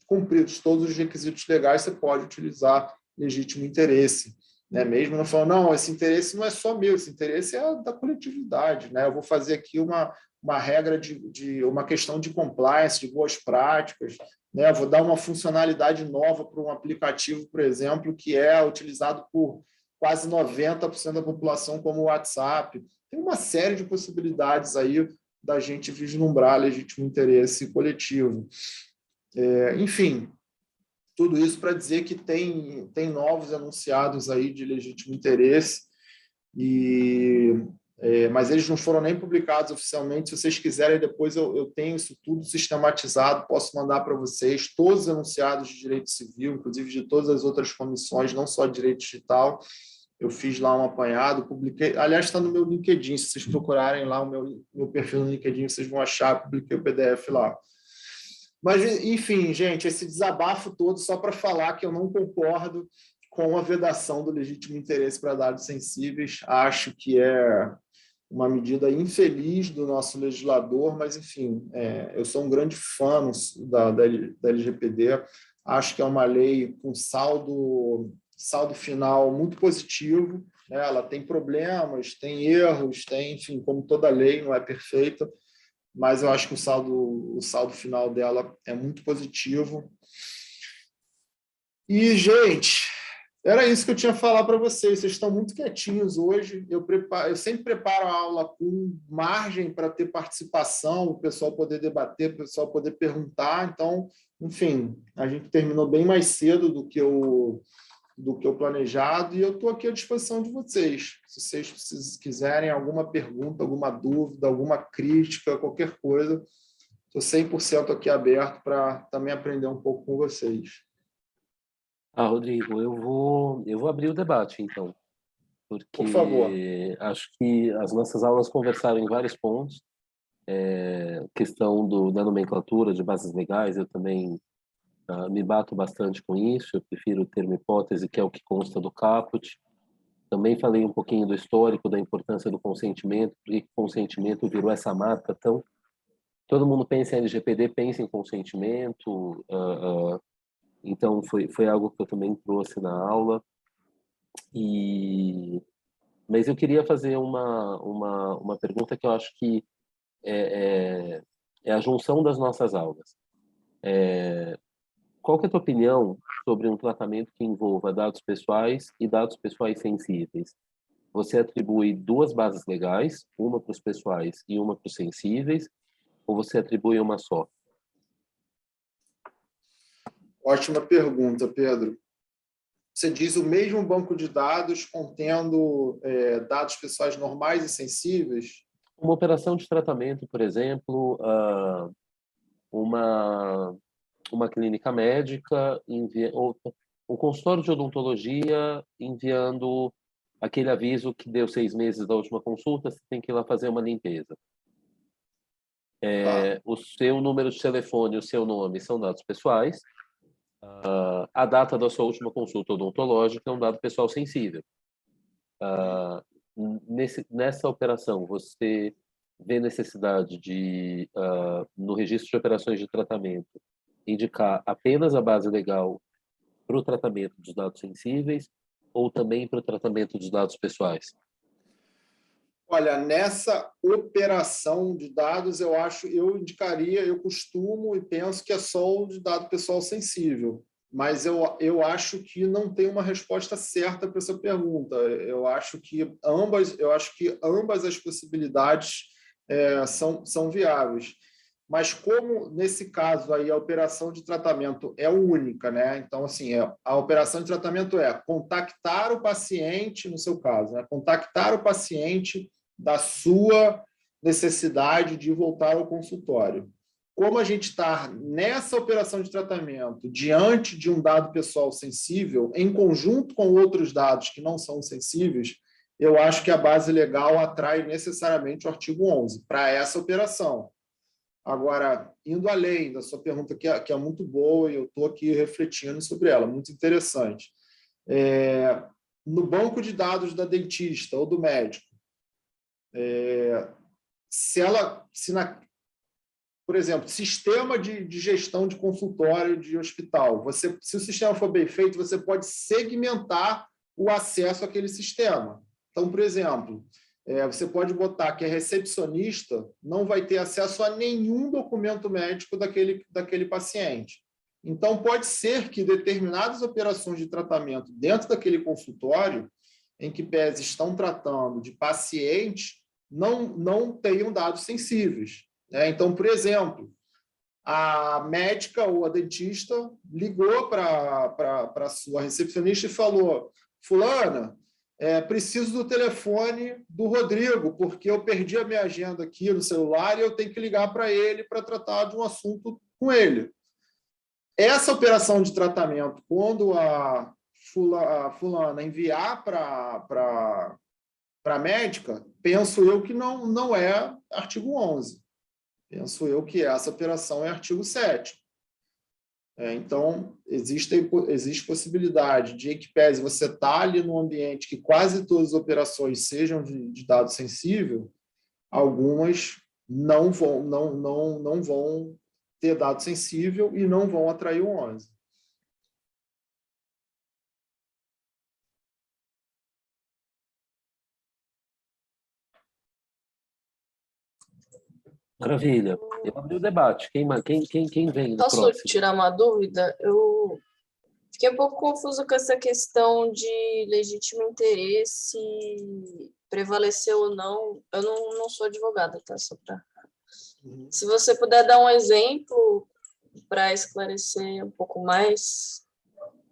cumpridos todos os requisitos legais, você pode utilizar legítimo interesse, né? Mesmo não falando, não, esse interesse não é só meu, esse interesse é da coletividade, né? Eu vou fazer aqui uma regra de uma questão de compliance, de boas práticas, né? Eu vou dar uma funcionalidade nova para um aplicativo, por exemplo, que é utilizado por quase 90% da população como o WhatsApp. Tem uma série de possibilidades aí da gente vislumbrar legítimo interesse coletivo. Enfim, tudo isso para dizer que tem novos enunciados aí de legítimo interesse, mas eles não foram nem publicados oficialmente. Se vocês quiserem, depois eu tenho isso tudo sistematizado, posso mandar para vocês todos os enunciados de direito civil, inclusive de todas as outras comissões, não só de direito digital. Eu fiz lá um apanhado, publiquei, aliás, está no meu LinkedIn, se vocês procurarem lá o meu perfil no LinkedIn, vocês vão achar, publiquei o PDF lá. Mas, enfim, gente, esse desabafo todo só para falar que eu não concordo com a vedação do legítimo interesse para dados sensíveis. Acho que é uma medida infeliz do nosso legislador, mas, enfim, eu sou um grande fã da LGPD. Acho que é uma lei com saldo final muito positivo, né? Ela tem problemas, tem erros, enfim, como toda lei, não é perfeita, mas eu acho que o saldo final dela é muito positivo. E, gente, era isso que eu tinha a falar para vocês. Vocês estão muito quietinhos hoje. Eu sempre preparo a aula com margem para ter participação, o pessoal poder debater, o pessoal poder perguntar. Então, enfim, a gente terminou bem mais cedo do que o planejado, e eu estou aqui à disposição de vocês. Se vocês quiserem alguma pergunta, alguma dúvida, alguma crítica, qualquer coisa, estou 100% aqui aberto para também aprender um pouco com vocês. Rodrigo, eu vou abrir o debate, então, porque por favor. Acho que as nossas aulas conversaram em vários pontos. Questão da nomenclatura de bases legais, eu também Me bato bastante com isso, eu prefiro o termo hipótese, que é o que consta do caput. Também falei um pouquinho do histórico, da importância do consentimento, porque o consentimento virou essa marca tão... Todo mundo pensa em LGPD, pensa em consentimento, então foi algo que eu também trouxe na aula. Mas eu queria fazer uma pergunta que eu acho que é a junção das nossas aulas. Qual que é a tua opinião sobre um tratamento que envolva dados pessoais e dados pessoais sensíveis? Você atribui duas bases legais, uma para os pessoais e uma para os sensíveis, ou você atribui uma só? Ótima pergunta, Pedro. Você diz o mesmo banco de dados contendo dados pessoais normais e sensíveis? Uma operação de tratamento, por exemplo, uma clínica médica, ou um consultório de odontologia enviando aquele aviso que deu 6 meses da última consulta, você tem que ir lá fazer uma limpeza. O seu número de telefone, o seu nome são dados pessoais. A data da sua última consulta odontológica é um dado pessoal sensível. Nessa operação, você vê necessidade de, no registro de operações de tratamento, indicar apenas a base legal para o tratamento dos dados sensíveis ou também para o tratamento dos dados pessoais? Olha, nessa operação de dados, eu indicaria, eu costumo e penso que é só o de dado pessoal sensível, mas eu acho que não tem uma resposta certa para essa pergunta. Eu acho que ambas as possibilidades são viáveis. Mas como, nesse caso, aí, a operação de tratamento é única, né? Então, assim, a operação de tratamento é contactar o paciente, no seu caso, né? Contactar o paciente da sua necessidade de voltar ao consultório. Como a gente está nessa operação de tratamento, diante de um dado pessoal sensível, em conjunto com outros dados que não são sensíveis, eu acho que a base legal atrai necessariamente o artigo 11 para essa operação. Agora, indo além da sua pergunta, que é muito boa, e eu estou aqui refletindo sobre ela, muito interessante. No banco de dados da dentista ou do médico, por exemplo, sistema de gestão de consultório de hospital, se o sistema for bem feito, você pode segmentar o acesso àquele sistema. Então, por exemplo, você pode botar que a recepcionista não vai ter acesso a nenhum documento médico daquele paciente. Então, pode ser que determinadas operações de tratamento dentro daquele consultório, em que PES estão tratando de pacientes, não tenham dados sensíveis. Então, por exemplo, a médica ou a dentista ligou para a sua recepcionista e falou: fulana, preciso do telefone do Rodrigo, porque eu perdi a minha agenda aqui no celular e eu tenho que ligar para ele para tratar de um assunto com ele. Essa operação de tratamento, quando a fulana enviar para a médica, penso eu que não é artigo 11. Penso eu que essa operação é artigo 7. Então, existe possibilidade de que pese você estar ali num ambiente que quase todas as operações sejam de dado sensível, algumas não vão ter dado sensível e não vão atrair o 11. Maravilha. Eu abri o debate. Quem vem no Posso próximo? tirar uma dúvida? Eu fiquei um pouco confuso com essa questão de legítimo interesse prevalecer ou não. Eu não sou advogada, tá? Só para... Se você puder dar um exemplo para esclarecer um pouco mais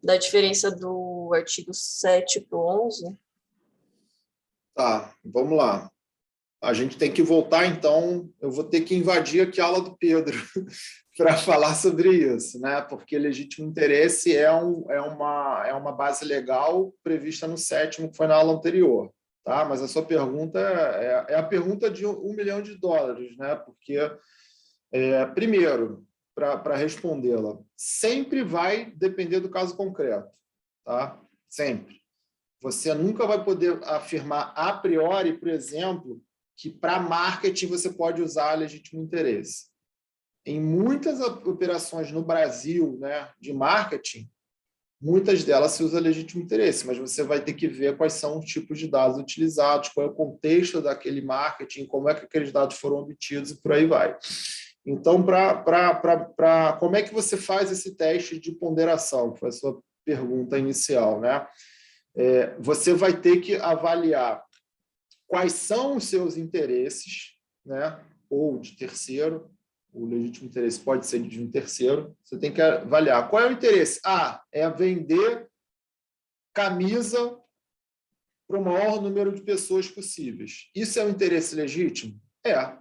da diferença do artigo 7 para o 11. Tá, vamos lá. A gente tem que voltar, então, eu vou ter que invadir aqui a aula do Pedro para falar sobre isso, né? Porque legítimo interesse é uma base legal prevista no 7º, que foi na aula anterior, tá? Mas a sua pergunta é a pergunta de $1 milhão, né? Porque, primeiro, para respondê-la. Sempre vai depender do caso concreto, tá? Sempre. Você nunca vai poder afirmar a priori, por exemplo, que para marketing você pode usar legítimo interesse. Em muitas operações no Brasil, né, de marketing, muitas delas se usa legítimo interesse, mas você vai ter que ver quais são os tipos de dados utilizados, qual é o contexto daquele marketing, como é que aqueles dados foram obtidos e por aí vai. Então, como é que você faz esse teste de ponderação, que foi a sua pergunta inicial, né? Você vai ter que avaliar quais são os seus interesses, né? Ou de terceiro, o legítimo interesse pode ser de um terceiro, você tem que avaliar qual é o interesse. É vender camisa para o maior número de pessoas possíveis. Isso é um interesse legítimo? É.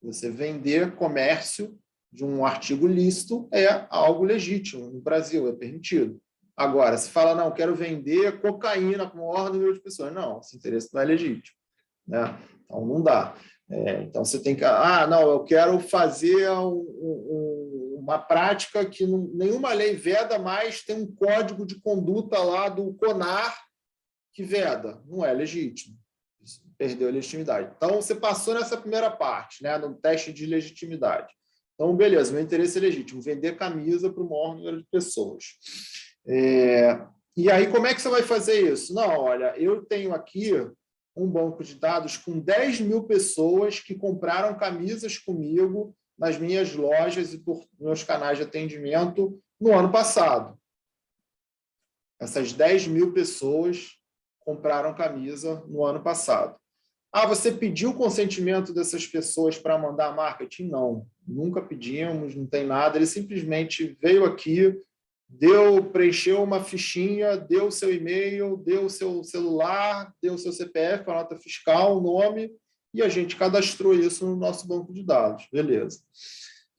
Você vender comércio de um artigo lícito é algo legítimo. No Brasil, é permitido. Agora, se fala, não, quero vender cocaína para o maior número de pessoas. Não, esse interesse não é legítimo, né? Então, não dá. Então, você tem que... não, eu quero fazer uma prática que nenhuma lei veda, mas tem um código de conduta lá do CONAR que veda. Não é legítimo. Perdeu a legitimidade. Então, você passou nessa primeira parte, né, no teste de legitimidade. Então, beleza, meu interesse é legítimo, vender camisa para o maior número de pessoas. E aí, como é que você vai fazer isso? Não, olha, eu tenho aqui um banco de dados com 10 mil pessoas que compraram camisas comigo nas minhas lojas e por meus canais de atendimento no ano passado. Essas 10 mil pessoas compraram camisa no ano passado. Você pediu o consentimento dessas pessoas para mandar marketing? Não, nunca pedimos, não tem nada. Ele simplesmente veio aqui, preencheu uma fichinha, deu o seu e-mail, deu o seu celular, deu o seu CPF, a nota fiscal, o nome, e a gente cadastrou isso no nosso banco de dados. Beleza.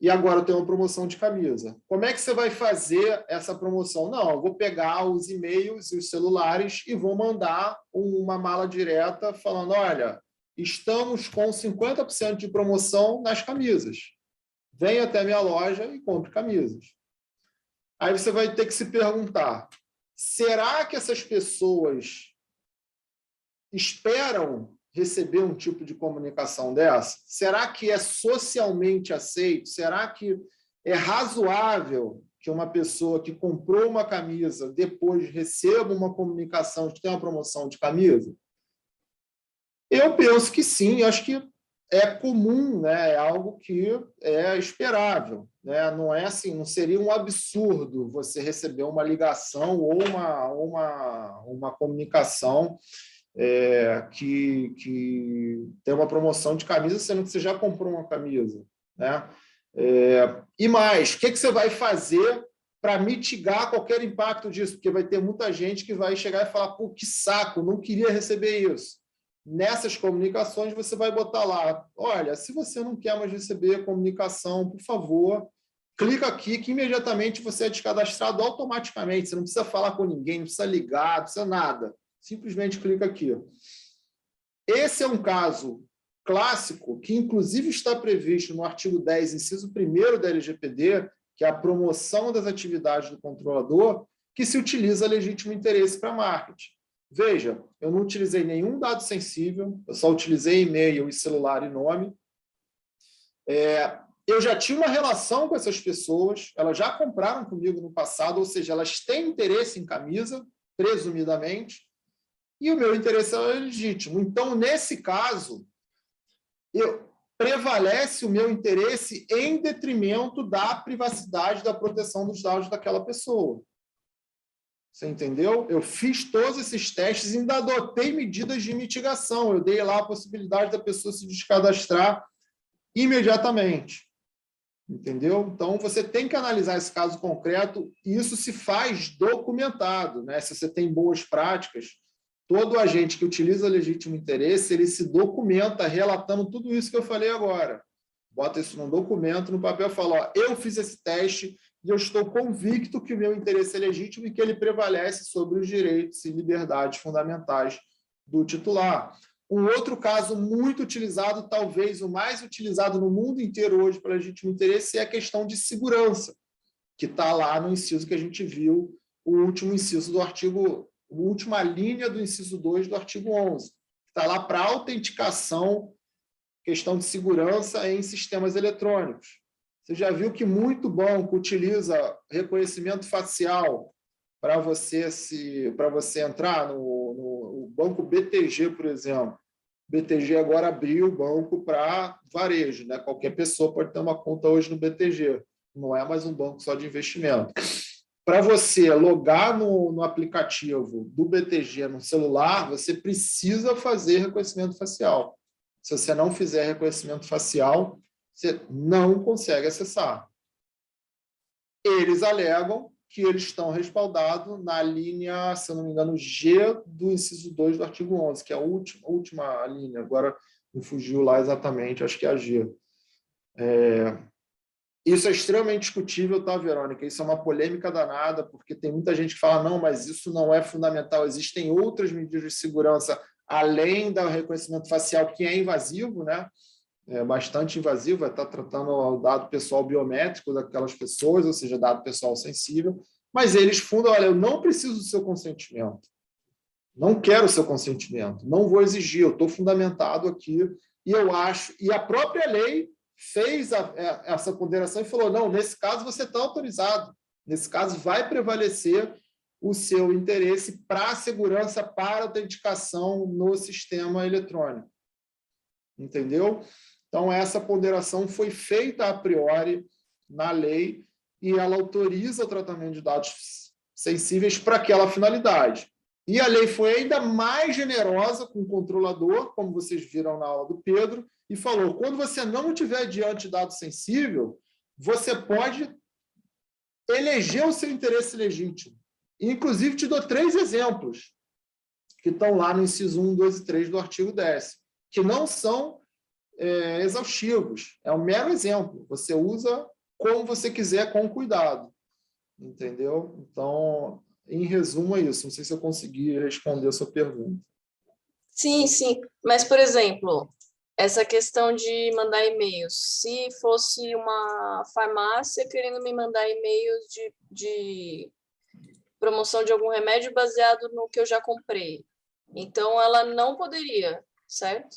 E agora eu tenho uma promoção de camisa. Como é que você vai fazer essa promoção? Não, eu vou pegar os e-mails e os celulares e vou mandar uma mala direta falando, olha, estamos com 50% de promoção nas camisas. Venha até minha loja e compre camisas. Aí você vai ter que se perguntar, será que essas pessoas esperam receber um tipo de comunicação dessa? Será que é socialmente aceito? Será que é razoável que uma pessoa que comprou uma camisa depois receba uma comunicação de que tem uma promoção de camisa? Eu penso que sim, acho que é comum, né? É algo que é esperável, né? Não é assim, não seria um absurdo você receber uma ligação ou uma comunicação que tem uma promoção de camisa, sendo que você já comprou uma camisa, né? E mais, o que você vai fazer para mitigar qualquer impacto disso? Porque vai ter muita gente que vai chegar e falar, pô, que saco, não queria receber isso. Nessas comunicações, você vai botar lá, olha, se você não quer mais receber comunicação, por favor, clica aqui que imediatamente você é descadastrado automaticamente. Você não precisa falar com ninguém, não precisa ligar, não precisa nada. Simplesmente clica aqui. Esse é um caso clássico que, inclusive, está previsto no artigo 10, inciso 1º da LGPD, que é a promoção das atividades do controlador, que se utiliza legítimo interesse para marketing. Veja, eu não utilizei nenhum dado sensível, eu só utilizei e-mail e celular e nome. Eu já tinha uma relação com essas pessoas, elas já compraram comigo no passado, ou seja, elas têm interesse em camisa, presumidamente, e o meu interesse é legítimo. Então, nesse caso, prevalece o meu interesse em detrimento da privacidade, da proteção dos dados daquela pessoa. Você entendeu? Eu fiz todos esses testes e ainda adotei medidas de mitigação. Eu dei lá a possibilidade da pessoa se descadastrar imediatamente. Entendeu? Então, você tem que analisar esse caso concreto e isso se faz documentado, né? Se você tem boas práticas, todo agente que utiliza legítimo interesse, ele se documenta relatando tudo isso que eu falei agora. Bota isso num documento, no papel, fala, eu fiz esse teste e eu estou convicto que o meu interesse é legítimo e que ele prevalece sobre os direitos e liberdades fundamentais do titular. Um outro caso muito utilizado, talvez o mais utilizado no mundo inteiro hoje para legítimo interesse, é a questão de segurança, que está lá no inciso que a gente viu, o último inciso do artigo, a última linha do inciso 2 do artigo 11. Está lá para autenticação, questão de segurança em sistemas eletrônicos. Você já viu que muito banco utiliza reconhecimento facial para você entrar no banco BTG, por exemplo. BTG agora abriu o banco para varejo, né? Qualquer pessoa pode ter uma conta hoje no BTG. Não é mais um banco só de investimento. Para você logar no aplicativo do BTG no celular, você precisa fazer reconhecimento facial. Se você não fizer reconhecimento facial, você não consegue acessar. Eles alegam que eles estão respaldados na linha, se eu não me engano, G do inciso 2 do artigo 11, que é a última linha, agora me fugiu lá exatamente, acho que é a G. Isso é extremamente discutível, tá, Verônica? Isso é uma polêmica danada, porque tem muita gente que fala, não, mas isso não é fundamental, existem outras medidas de segurança além do reconhecimento facial, que é invasivo, né? É bastante invasivo, vai estar tratando o dado pessoal biométrico daquelas pessoas, ou seja, dado pessoal sensível, mas eles fundam, olha, eu não preciso do seu consentimento, não quero o seu consentimento, não vou exigir, eu estou fundamentado aqui, e eu acho, e a própria lei fez essa ponderação e falou, não, nesse caso você está autorizado, nesse caso vai prevalecer o seu interesse para a segurança, para a autenticação no sistema eletrônico. Entendeu? Então, essa ponderação foi feita a priori na lei e ela autoriza o tratamento de dados sensíveis para aquela finalidade. E a lei foi ainda mais generosa com o controlador, como vocês viram na aula do Pedro, e falou, quando você não tiver diante de dado sensível, você pode eleger o seu interesse legítimo. Inclusive, te dou 3 exemplos que estão lá no inciso 1, 2 e 3 do artigo 10º, que não são exaustivos. É um mero exemplo. Você usa como você quiser, com cuidado. Entendeu? Então, em resumo, é isso. Não sei se eu consegui responder a sua pergunta. Sim, sim. Mas, por exemplo, essa questão de mandar e-mails. Se fosse uma farmácia querendo me mandar e-mails de promoção de algum remédio baseado no que eu já comprei, então ela não poderia, certo?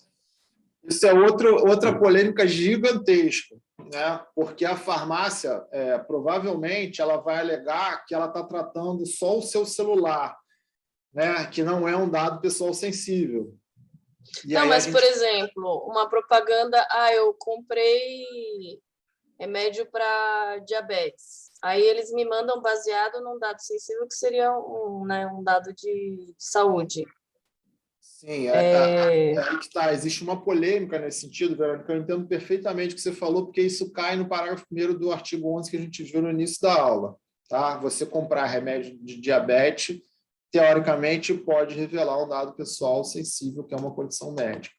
Isso é outra polêmica gigantesca, né? Porque a farmácia, provavelmente, ela vai alegar que ela está tratando só o seu celular, né? Que não é um dado pessoal sensível. Não, mas, por exemplo, uma propaganda, eu comprei remédio para diabetes. Aí eles me mandam baseado num dado sensível que seria um dado de saúde. Sim, existe uma polêmica nesse sentido, Verônica, eu entendo perfeitamente o que você falou, porque isso cai no parágrafo 1º do artigo 11 que a gente viu no início da aula. Tá? Você comprar remédio de diabetes, teoricamente, pode revelar um dado pessoal sensível, que é uma condição médica.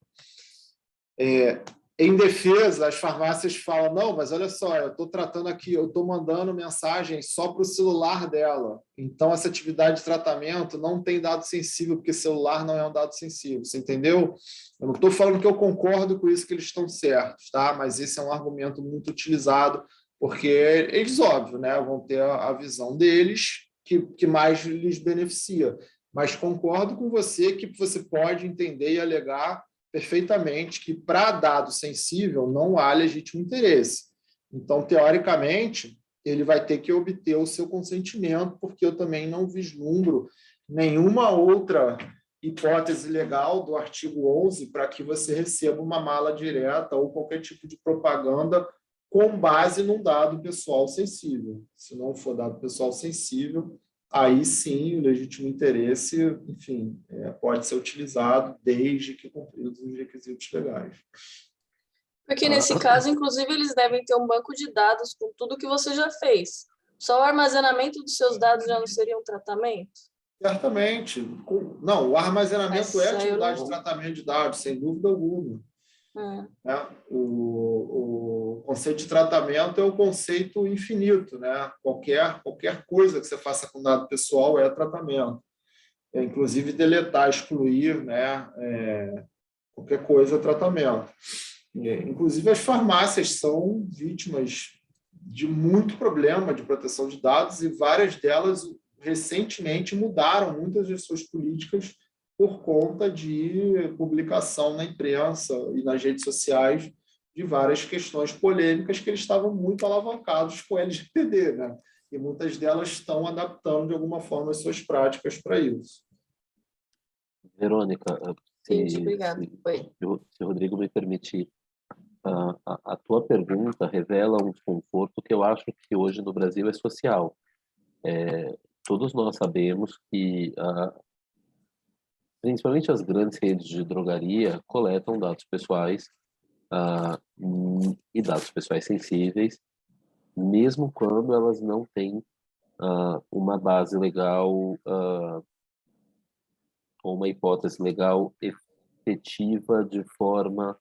Em defesa, as farmácias falam, não, mas olha só, eu estou tratando aqui, eu estou mandando mensagem só para o celular dela. Então, essa atividade de tratamento não tem dado sensível, porque celular não é um dado sensível, você entendeu? Eu não estou falando que eu concordo com isso, que eles estão certos, tá? Mas esse é um argumento muito utilizado, porque eles, óbvio, né, vão ter a visão deles que mais lhes beneficia. Mas concordo com você que você pode entender e alegar perfeitamente que, para dado sensível, não há legítimo interesse. Então, teoricamente, ele vai ter que obter o seu consentimento, porque eu também não vislumbro nenhuma outra hipótese legal do artigo 11 para que você receba uma mala direta ou qualquer tipo de propaganda com base num dado pessoal sensível. Se não for dado pessoal sensível, aí sim o legítimo interesse, enfim, pode ser utilizado desde que cumpridos os requisitos legais. Porque nesse caso, inclusive, eles devem ter um banco de dados com tudo que você já fez. Só o armazenamento dos seus dados já não seria um tratamento? Certamente. Não, o armazenamento é atividade de tratamento de dados, sem dúvida alguma. Né? O conceito de tratamento é um conceito infinito, né? Qualquer coisa que você faça com dado pessoal é tratamento. Inclusive deletar, excluir, né? qualquer coisa, tratamento. Inclusive, as farmácias são vítimas de muito problema de proteção de dados e várias delas recentemente mudaram muitas de suas políticas por conta de publicação na imprensa e nas redes sociais de várias questões polêmicas que eles estavam muito alavancados com o LGPD, né? E muitas delas estão adaptando de alguma forma as suas práticas para isso. Verônica, Gente, obrigada. se o Rodrigo me permitir, a tua pergunta revela um desconforto que eu acho que hoje no Brasil é social. Todos nós sabemos que, principalmente as grandes redes de drogaria, coletam dados pessoais e dados pessoais sensíveis, mesmo quando elas não têm uma base legal ou uma hipótese legal efetiva de forma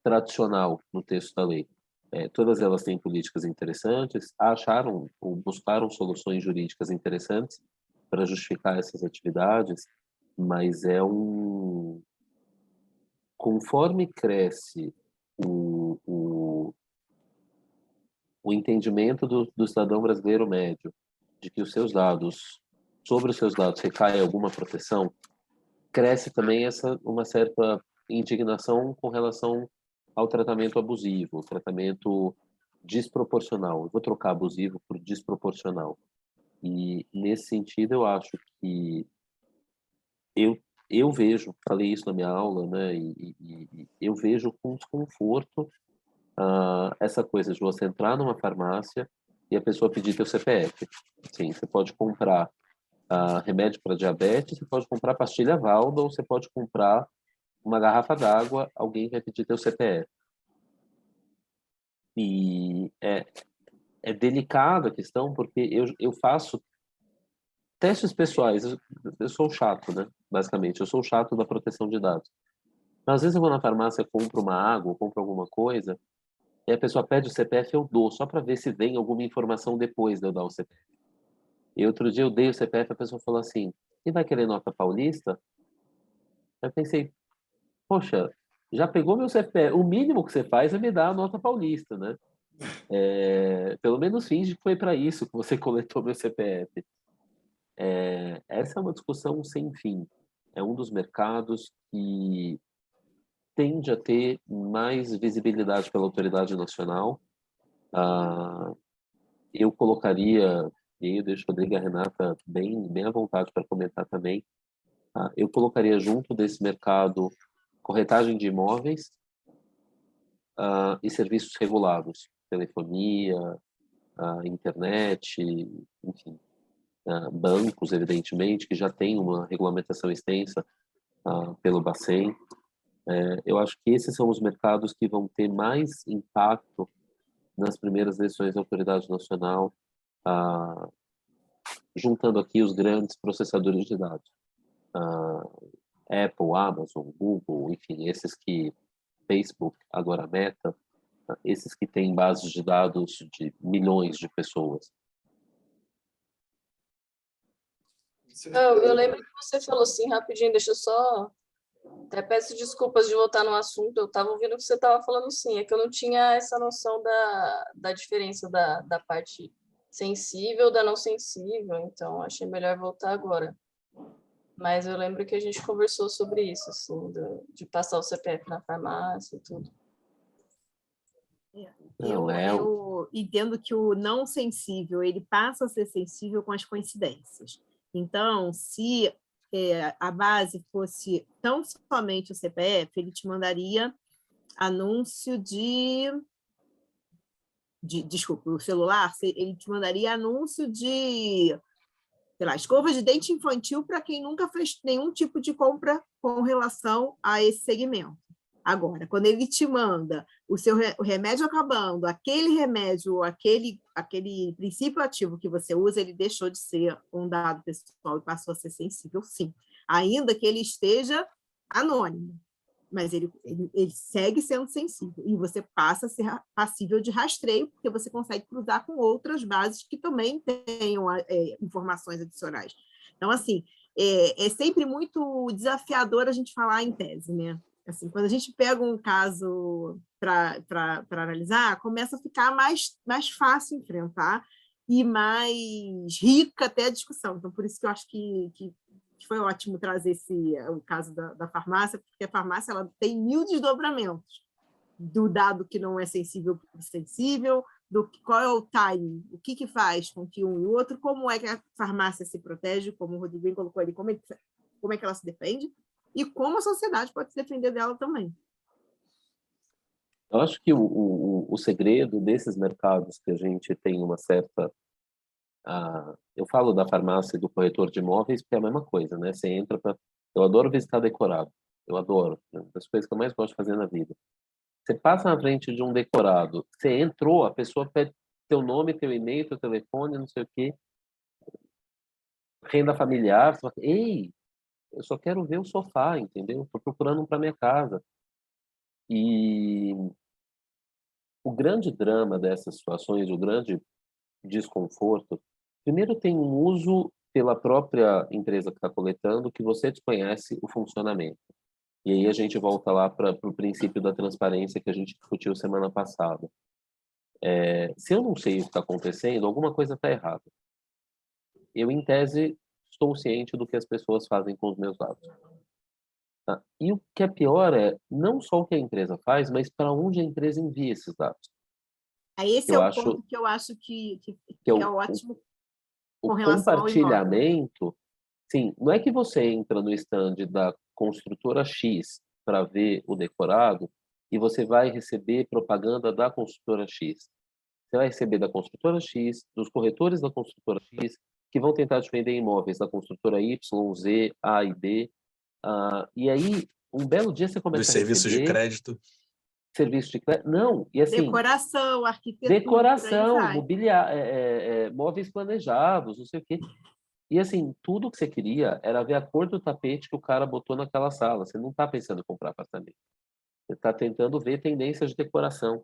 tradicional no texto da lei. Todas elas têm políticas interessantes, acharam ou buscaram soluções jurídicas interessantes para justificar essas atividades, mas conforme cresce o entendimento do cidadão brasileiro médio de que sobre os seus dados recai alguma proteção, cresce também uma certa indignação com relação ao tratamento abusivo, o tratamento desproporcional. Eu vou trocar abusivo por desproporcional. E, nesse sentido, eu acho que eu vejo, falei isso na minha aula, né, e eu vejo com desconforto essa coisa de você entrar numa farmácia e a pessoa pedir teu CPF. Sim, você pode comprar remédio para diabetes, você pode comprar pastilha Valda, ou você pode comprar uma garrafa d'água, alguém vai pedir teu CPF. E é delicada a questão, porque eu faço testes pessoais. Eu sou chato, né? Basicamente, eu sou chato da proteção de dados. Mas, às vezes eu vou na farmácia, compro uma água, compro alguma coisa, e a pessoa pede o CPF, eu dou, só para ver se vem alguma informação depois de eu dar o CPF. E outro dia eu dei o CPF, a pessoa falou assim, e vai querer nota paulista? Eu pensei, poxa, já pegou meu CPF, o mínimo que você faz é me dar a nota paulista, né? Pelo menos finge que foi para isso que você coletou meu CPF. Essa é uma discussão sem fim. É um dos mercados que tende a ter mais visibilidade pela autoridade nacional. Eu colocaria, e eu deixo o Rodrigo e a Renata bem à vontade para comentar também, eu colocaria junto desse mercado corretagem de imóveis e serviços regulados, telefonia, internet, enfim, bancos, evidentemente, que já tem uma regulamentação extensa pelo Bacen. Eu acho que esses são os mercados que vão ter mais impacto nas primeiras eleições da autoridade nacional, juntando aqui os grandes processadores de dados. Apple, Amazon, Google, enfim, Facebook, agora Meta, esses que têm bases de dados de milhões de pessoas. Eu lembro que você falou assim, rapidinho, deixa eu só... Até peço desculpas de voltar no assunto, eu estava ouvindo o que você estava falando, sim, é que eu não tinha essa noção da diferença da parte sensível da não sensível, então achei melhor voltar agora. Mas eu lembro que a gente conversou sobre isso, assim, de passar o CPF na farmácia e tudo. Eu entendo que o não sensível, ele passa a ser sensível com as coincidências. Então, se a base fosse tão somente o CPF, ele te mandaria anúncio desculpa, o celular, ele te mandaria anúncio de, sei lá, escova de dente infantil para quem nunca fez nenhum tipo de compra com relação a esse segmento. Agora, quando ele te manda o remédio acabando, aquele remédio, aquele princípio ativo que você usa, ele deixou de ser um dado pessoal e passou a ser sensível, sim. Ainda que ele esteja anônimo, mas ele segue sendo sensível. E você passa a ser passível de rastreio, porque você consegue cruzar com outras bases que também tenham informações adicionais. Então, assim, é sempre muito desafiador a gente falar em tese, né? Assim, quando a gente pega um caso para analisar, começa a ficar mais fácil enfrentar e mais rica até a discussão. Então, por isso que eu acho que foi ótimo trazer o caso da farmácia, porque a farmácia ela tem 1000 desdobramentos do dado que não é sensível para o sensível, qual é o timing, o que faz com que um e o outro, como é que a farmácia se protege, como o Rodrigo bem colocou ali, como é que ela se defende, e como a sociedade pode se defender dela também. Eu acho que o segredo desses mercados que a gente tem uma certa... eu falo da farmácia e do corretor de imóveis porque é a mesma coisa, né? Você entra para... Eu adoro visitar decorado. Eu adoro. Né? Das coisas que eu mais gosto de fazer na vida. Você passa na frente de um decorado, você entrou, a pessoa pede teu nome, teu e-mail, teu telefone, não sei o quê, renda familiar, você fala, ei, eu só quero ver o sofá, entendeu? Estou procurando um para minha casa. E o grande drama dessas situações, o grande desconforto, primeiro tem um uso pela própria empresa que está coletando que você desconhece o funcionamento. E aí a gente volta lá para o princípio da transparência que a gente discutiu semana passada. Se eu não sei o que está acontecendo, alguma coisa está errada. Eu, em tese, estou ciente do que as pessoas fazem com os meus dados. Tá? E o que é pior é não só o que a empresa faz, mas para onde a empresa envia esses dados. Aí esse é o ponto que eu acho que é ótimo com relação ao imóvel. Compartilhamento, sim, não é que você entra no stand da construtora X para ver o decorado e você vai receber propaganda da construtora X. Você vai receber da construtora X, dos corretores da construtora X, que vão tentar te vender imóveis da construtora Y, Z, A e B. E aí, um belo dia você começa a receber... serviços de crédito. Serviço de crédito. Não, e assim... Decoração, arquitetura... Decoração, mobiliário, móveis planejados, não sei o quê. E assim, tudo que você queria era ver a cor do tapete que o cara botou naquela sala. Você não está pensando em comprar apartamento. Você está tentando ver tendências de decoração.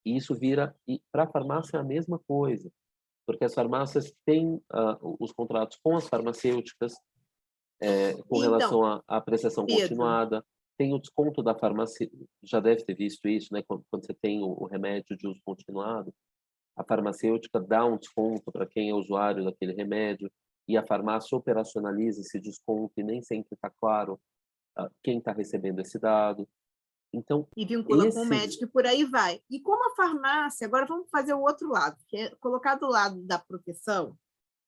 E isso vira... E para a farmácia é a mesma coisa. Porque as farmácias têm os contratos com as farmacêuticas com relação à prestação continuada. Tem o desconto da farmácia, já deve ter visto isso, né? Quando você tem o remédio de uso continuado, a farmacêutica dá um desconto para quem é usuário daquele remédio e a farmácia operacionaliza esse desconto e nem sempre está claro quem está recebendo esse dado. Então, e vincula com o médico e por aí vai. E como a farmácia, agora vamos fazer o outro lado, que é colocar do lado da proteção,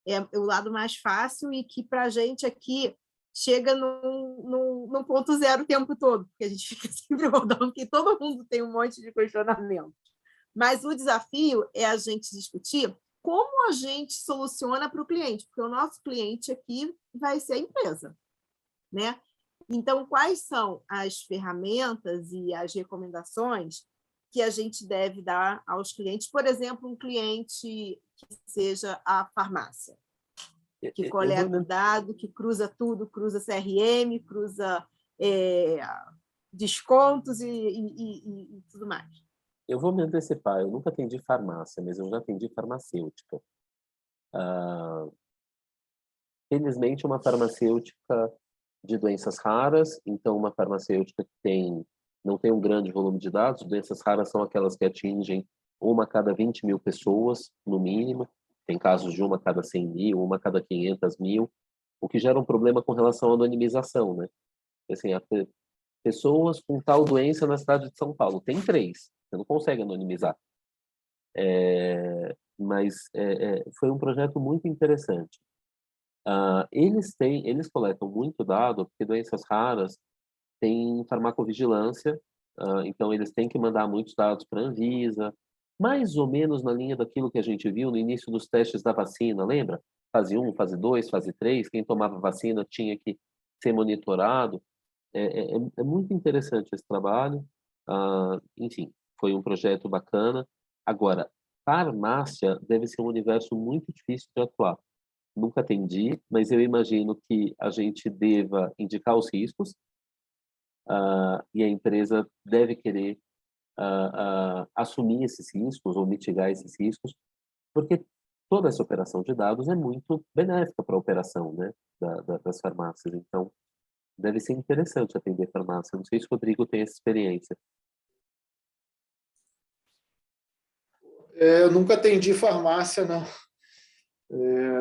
é o lado mais fácil e que para a gente aqui chega num ponto zero o tempo todo, porque a gente fica sempre rodando, porque todo mundo tem um monte de questionamento. Mas o desafio é a gente discutir como a gente soluciona para o cliente, porque o nosso cliente aqui vai ser a empresa, né? Então, quais são as ferramentas e as recomendações que a gente deve dar aos clientes? Por exemplo, um cliente que seja a farmácia, que coleta o dado, que cruza tudo, cruza CRM, cruza descontos e tudo mais. Eu vou me antecipar, eu nunca atendi farmácia, mas eu já atendi farmacêutica. Felizmente, uma farmacêutica de doenças raras, então uma farmacêutica que não tem um grande volume de dados. Doenças raras são aquelas que atingem uma a cada 20 mil pessoas, no mínimo. Tem casos de uma a cada 100 mil, uma a cada 500 mil, o que gera um problema com relação à anonimização, né? Assim, pessoas com tal doença na cidade de São Paulo, tem 3, você não consegue anonimizar. Mas foi um projeto muito interessante. Eles coletam muito dado, porque doenças raras têm farmacovigilância, então eles têm que mandar muitos dados para a Anvisa, mais ou menos na linha daquilo que a gente viu no início dos testes da vacina, lembra? Fase 1, fase 2, fase 3, quem tomava vacina tinha que ser monitorado. É muito interessante esse trabalho. Enfim, foi um projeto bacana. Agora, farmácia deve ser um universo muito difícil de atuar. Nunca atendi, mas eu imagino que a gente deva indicar os riscos e a empresa deve querer assumir esses riscos ou mitigar esses riscos, porque toda essa operação de dados é muito benéfica para a operação, né, das farmácias. Então, Deve ser interessante atender farmácia. Não sei se o Rodrigo tem essa experiência. Eu nunca atendi farmácia, não.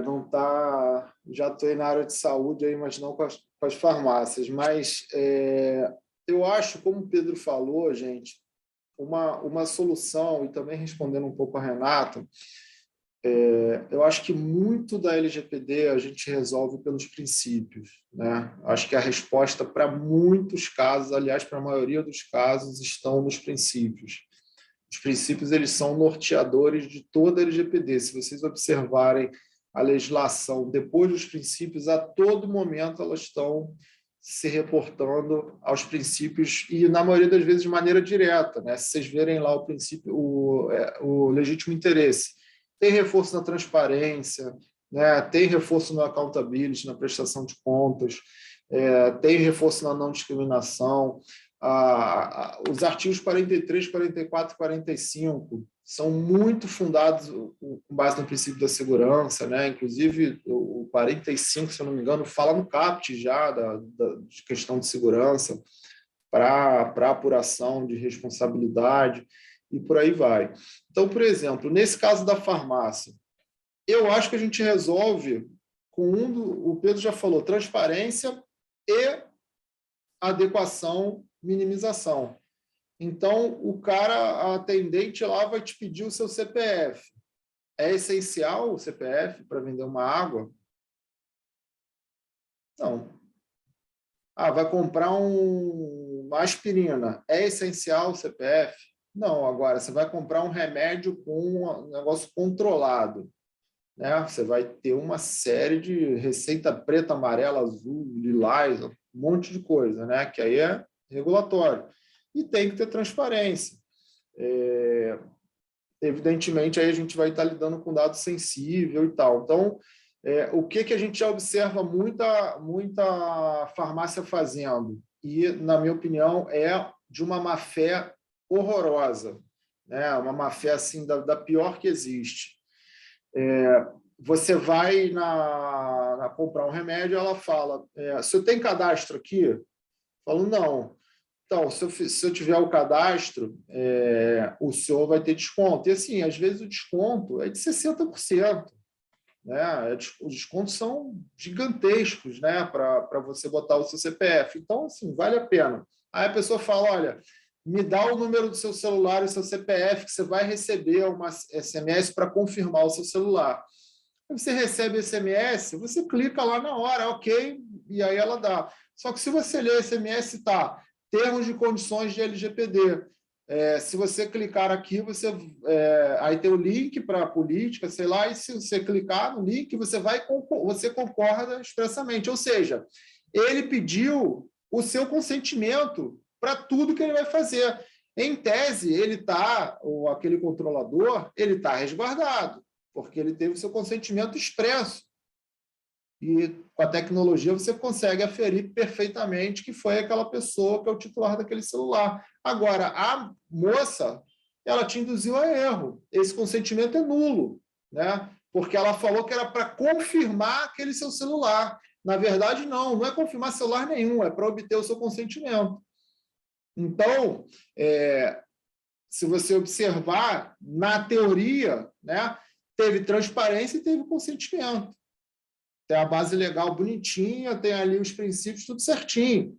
Não tá, já estou na área de saúde aí, mas não com as farmácias. Mas eu acho, como o Pedro falou, gente, uma solução, e também respondendo um pouco a Renata, eu acho que muito da LGPD a gente resolve pelos princípios, né? Acho que a resposta para muitos casos, aliás, para a maioria dos casos, estão nos princípios. Os princípios, eles são norteadores de toda a LGPD. Se vocês observarem a legislação depois dos princípios, a todo momento elas estão se reportando aos princípios e, na maioria das vezes, de maneira direta, né? Se vocês verem lá o princípio, o legítimo interesse, tem reforço na transparência, né? Tem reforço no accountability, na prestação de contas, tem reforço na não discriminação. Os artigos 43, 44 e 45 são muito fundados com base no princípio da segurança, né? Inclusive, o 45, se eu não me engano, fala no CAPT já de questão de segurança para apuração de responsabilidade e por aí vai. Então, por exemplo, nesse caso da farmácia, eu acho que a gente resolve com o Pedro já falou, transparência e adequação, minimização. Então, a atendente lá vai te pedir o seu CPF. É essencial o CPF para vender uma água? Não. Vai comprar uma aspirina. É essencial o CPF? Não. Agora, você vai comprar um remédio com um negócio controlado, né? Você vai ter uma série de receita preta, amarela, azul, lilás, um monte de coisa, né? Que aí é regulatório. E tem que ter transparência. Evidentemente, aí a gente vai estar lidando com dado sensível e tal. Então, o que a gente já observa muita farmácia fazendo? E, na minha opinião, é de uma má-fé horrorosa, né? Uma má-fé assim, da pior que existe. Você vai comprar um remédio, ela fala, você tem cadastro aqui? Eu falo, não. Então, se eu tiver o cadastro, o senhor vai ter desconto. E, assim, às vezes o desconto é de 60%. Né? Os descontos são gigantescos, né? Para você botar o seu CPF. Então, assim, vale a pena. Aí a pessoa fala, olha, me dá o número do seu celular e o seu CPF, que você vai receber uma SMS para confirmar o seu celular. Aí você recebe o SMS, você clica lá na hora, ok, e aí ela dá. Só que se você ler o SMS, tá, termos de condições de LGPD. Se você clicar aqui, aí tem o link para a política, sei lá, e se você clicar no link, você concorda expressamente. Ou seja, ele pediu o seu consentimento para tudo que ele vai fazer. Em tese, aquele controlador, ele está resguardado, porque ele teve o seu consentimento expresso. E com a tecnologia você consegue aferir perfeitamente que foi aquela pessoa que é o titular daquele celular. Agora, a moça, ela te induziu a erro. Esse consentimento é nulo, né? Porque ela falou que era para confirmar aquele seu celular. Na verdade, não é confirmar celular nenhum, é para obter o seu consentimento. Então, se você observar, na teoria, né, teve transparência e teve consentimento. Tem a base legal bonitinha, tem ali os princípios, tudo certinho.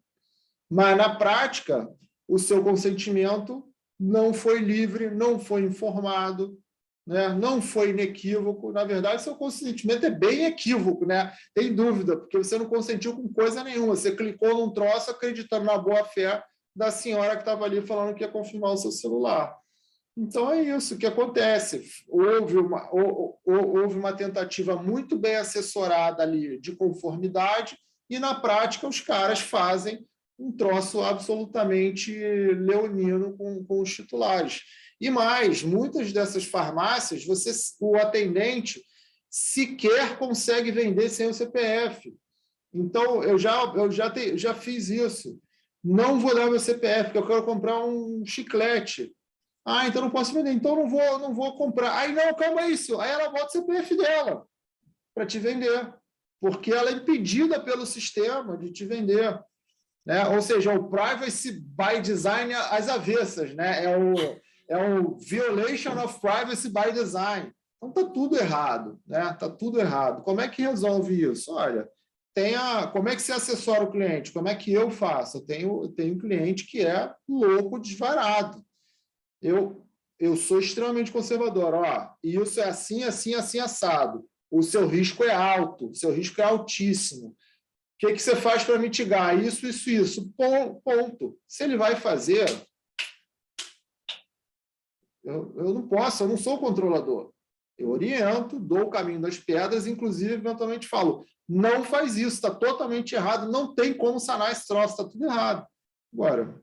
Mas, na prática, o seu consentimento não foi livre, não foi informado, né? Não foi inequívoco. Na verdade, seu consentimento é bem equívoco, né? Tem dúvida, porque você não consentiu com coisa nenhuma. Você clicou num troço acreditando na boa-fé da senhora que estava ali falando que ia confirmar o seu celular. Então, é isso que acontece. Houve uma tentativa muito bem assessorada ali de conformidade e, na prática, os caras fazem um troço absolutamente leonino com os titulares. E mais, muitas dessas farmácias, o atendente sequer consegue vender sem o CPF. Então, eu já fiz isso. Não vou dar meu CPF, porque eu quero comprar um chiclete. Então não posso vender, então não vou comprar. Aí não, calma isso. Aí ela bota o CPF dela para te vender, porque ela é impedida pelo sistema de te vender. né? Ou seja, o privacy by design às avessas, né? É o violation of privacy by design. Então, está tudo errado, né? Está tudo errado. Como é que resolve isso? Olha, como é que você assessora o cliente? Como é que eu faço? Eu tenho um cliente que é louco, desvarado. Eu sou extremamente conservador. Ó, isso é assim, assim, assim, assado. O seu risco é alto, o seu risco é altíssimo. O que você faz para mitigar? Isso, isso, isso. Ponto. Se ele vai fazer, eu não posso, eu não sou controlador. Eu oriento, dou o caminho das pedras, inclusive, eventualmente falo, não faz isso, está totalmente errado, não tem como sanar esse troço, está tudo errado. Agora,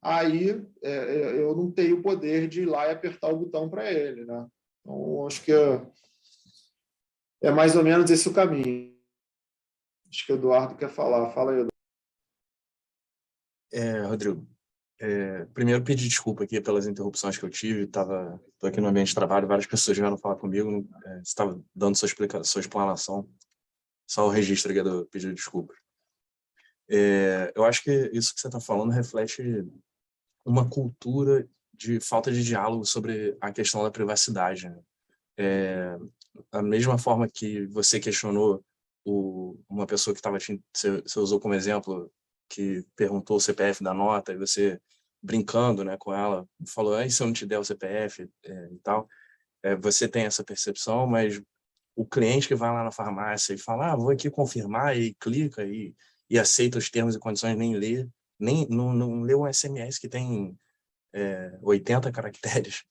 aí eu não tenho o poder de ir lá e apertar o botão para ele, né? Então, acho que é mais ou menos esse o caminho. Acho que o Eduardo quer falar. Fala aí, Eduardo. Rodrigo, primeiro pedir desculpa aqui pelas interrupções que eu tive. Estou aqui no ambiente de trabalho, várias pessoas vieram falar comigo, você estava dando sua explanação, só o registro aqui do pedido de desculpas. Eu acho que isso que você está falando reflete uma cultura de falta de diálogo sobre a questão da privacidade, né? A mesma forma que você questionou uma pessoa que você usou como exemplo, que perguntou o CPF da nota, e você, brincando, né, com ela, falou, se eu não te der o CPF e tal, você tem essa percepção, mas o cliente que vai lá na farmácia e fala, vou aqui confirmar, e clica e aceita os termos e condições, nem lê, não lê um SMS que tem 80 caracteres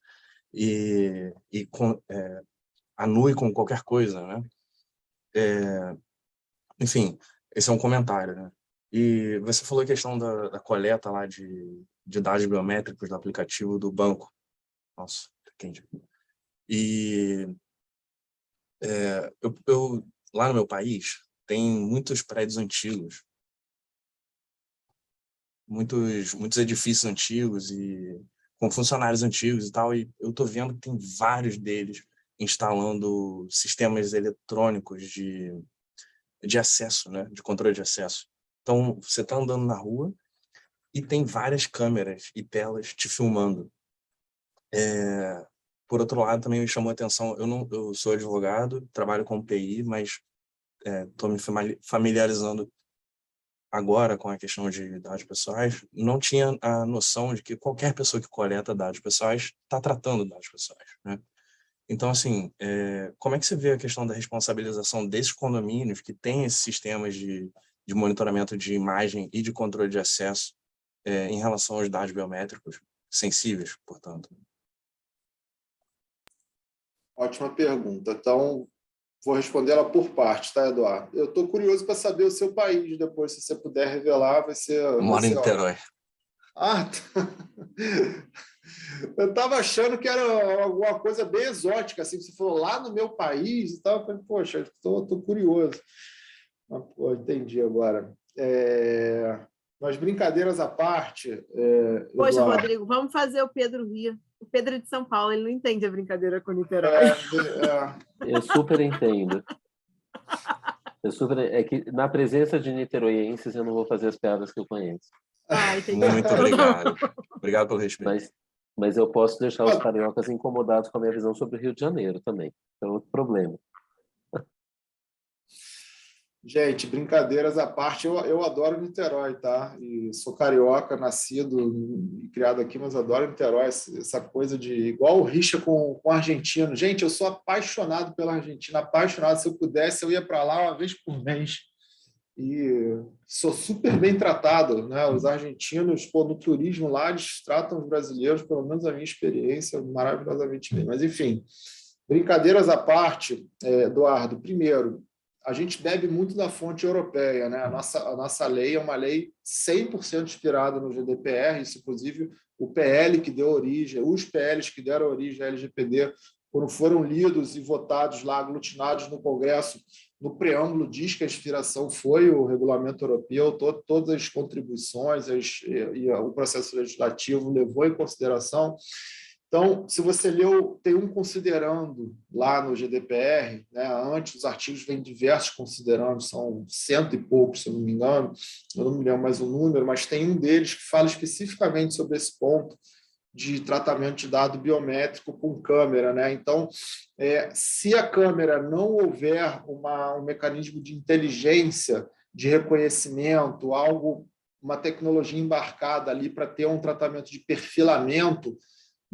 e anue com qualquer coisa, né? Enfim, esse é um comentário, né? E você falou a questão da coleta lá de dados biométricos do aplicativo do banco. Nossa, quente. E lá no meu país tem muitos prédios antigos, muitos edifícios antigos e com funcionários antigos e tal, e eu estou vendo que tem vários deles instalando sistemas eletrônicos de acesso, né? De controle de acesso. Então, você está andando na rua e tem várias câmeras e telas te filmando. Por outro lado, também me chamou a atenção, eu sou advogado, trabalho com PI, mas estou me familiarizando agora com a questão de dados pessoais. Não tinha a noção de que qualquer pessoa que coleta dados pessoais está tratando dados pessoais, né? Então, assim, como é que você vê a questão da responsabilização desses condomínios que têm esses sistemas de monitoramento de imagem e de controle de acesso em relação aos dados biométricos sensíveis, portanto? Ótima pergunta. Então, vou responder ela por partes, tá, Eduardo? Eu estou curioso para saber o seu país depois, se você puder revelar, vai ser... Moro em Niterói. Tá. Eu estava achando que era alguma coisa bem exótica, assim, você falou lá no meu país e tal, eu falei, poxa, estou curioso. Mas, entendi agora. Mas brincadeiras à parte... Poxa, Eduardo, Rodrigo, vamos fazer o Pedro rir. O Pedro é de São Paulo, ele não entende a brincadeira com Niterói. Eu super entendo. É que na presença de niteroienses eu não vou fazer as piadas que eu conheço. Entendi. Muito obrigado. Obrigado pelo respeito. Mas eu posso deixar os cariocas incomodados com a minha visão sobre o Rio de Janeiro também. É outro problema. Gente, brincadeiras à parte, eu adoro Niterói, tá? E sou carioca, nascido e criado aqui, mas adoro Niterói, essa coisa de... Igual o rixa com o argentino. Gente, eu sou apaixonado pela Argentina, apaixonado. Se eu pudesse, eu ia para lá uma vez por mês. E sou super bem tratado, né? Os argentinos, no turismo lá, eles tratam os brasileiros, pelo menos a minha experiência, maravilhosamente bem. Mas, enfim, brincadeiras à parte, Eduardo, primeiro... A gente bebe muito da fonte europeia, né? A nossa lei é uma lei 100% inspirada no GDPR, isso, inclusive, o PL que deu origem, os PLs que deram origem à LGPD, quando foram lidos e votados lá, aglutinados no Congresso, no preâmbulo diz que a inspiração foi o regulamento europeu, todas as contribuições e o processo legislativo levou em consideração. Então, se você leu, tem um considerando lá no GDPR, né? Antes os artigos vêm diversos considerandos, são 100 e poucos, se eu não me engano, eu não me lembro mais o número, mas tem um deles que fala especificamente sobre esse ponto de tratamento de dado biométrico com câmera, né? Então, se a câmera não houver um mecanismo de inteligência, de reconhecimento, uma tecnologia embarcada ali para ter um tratamento de perfilamento,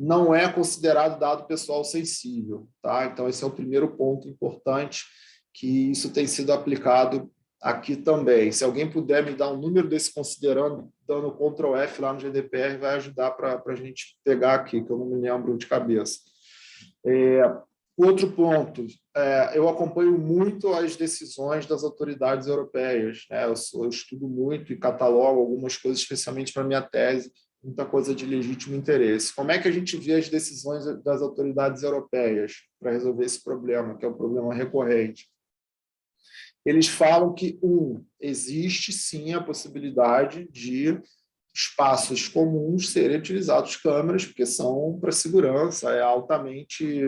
não é considerado dado pessoal sensível, tá? Então, esse é o primeiro ponto importante, que isso tem sido aplicado aqui também. Se alguém puder me dar um número desse considerando, dando Ctrl F lá no GDPR, vai ajudar para a gente pegar aqui, que eu não me lembro de cabeça. Outro ponto, eu acompanho muito as decisões das autoridades europeias, né? Eu estudo muito e catalogo algumas coisas, especialmente para a minha tese, muita coisa de legítimo interesse. Como é que a gente vê as decisões das autoridades europeias para resolver esse problema, que é um problema recorrente? Eles falam que, existe sim a possibilidade de espaços comuns serem utilizados câmeras, porque são para segurança, é altamente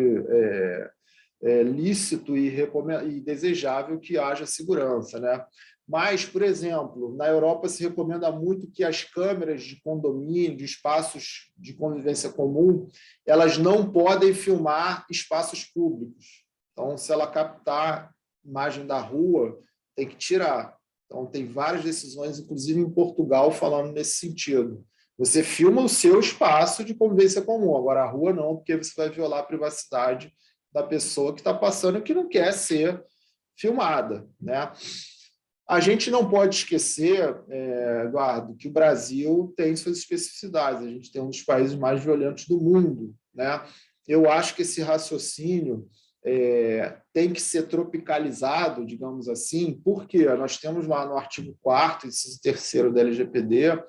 lícito e desejável que haja segurança, né? Mas, por exemplo, na Europa se recomenda muito que as câmeras de condomínio, de espaços de convivência comum, elas não podem filmar espaços públicos. Então, se ela captar imagem da rua, tem que tirar. Então, tem várias decisões, inclusive em Portugal, falando nesse sentido. Você filma o seu espaço de convivência comum, agora a rua não, porque você vai violar a privacidade da pessoa que está passando e que não quer ser filmada, né? A gente não pode esquecer, Eduardo, que o Brasil tem suas especificidades. A gente tem um dos países mais violentos do mundo, né? Eu acho que esse raciocínio tem que ser tropicalizado, digamos assim, porque nós temos lá no artigo 4º, inciso 3º da LGPD,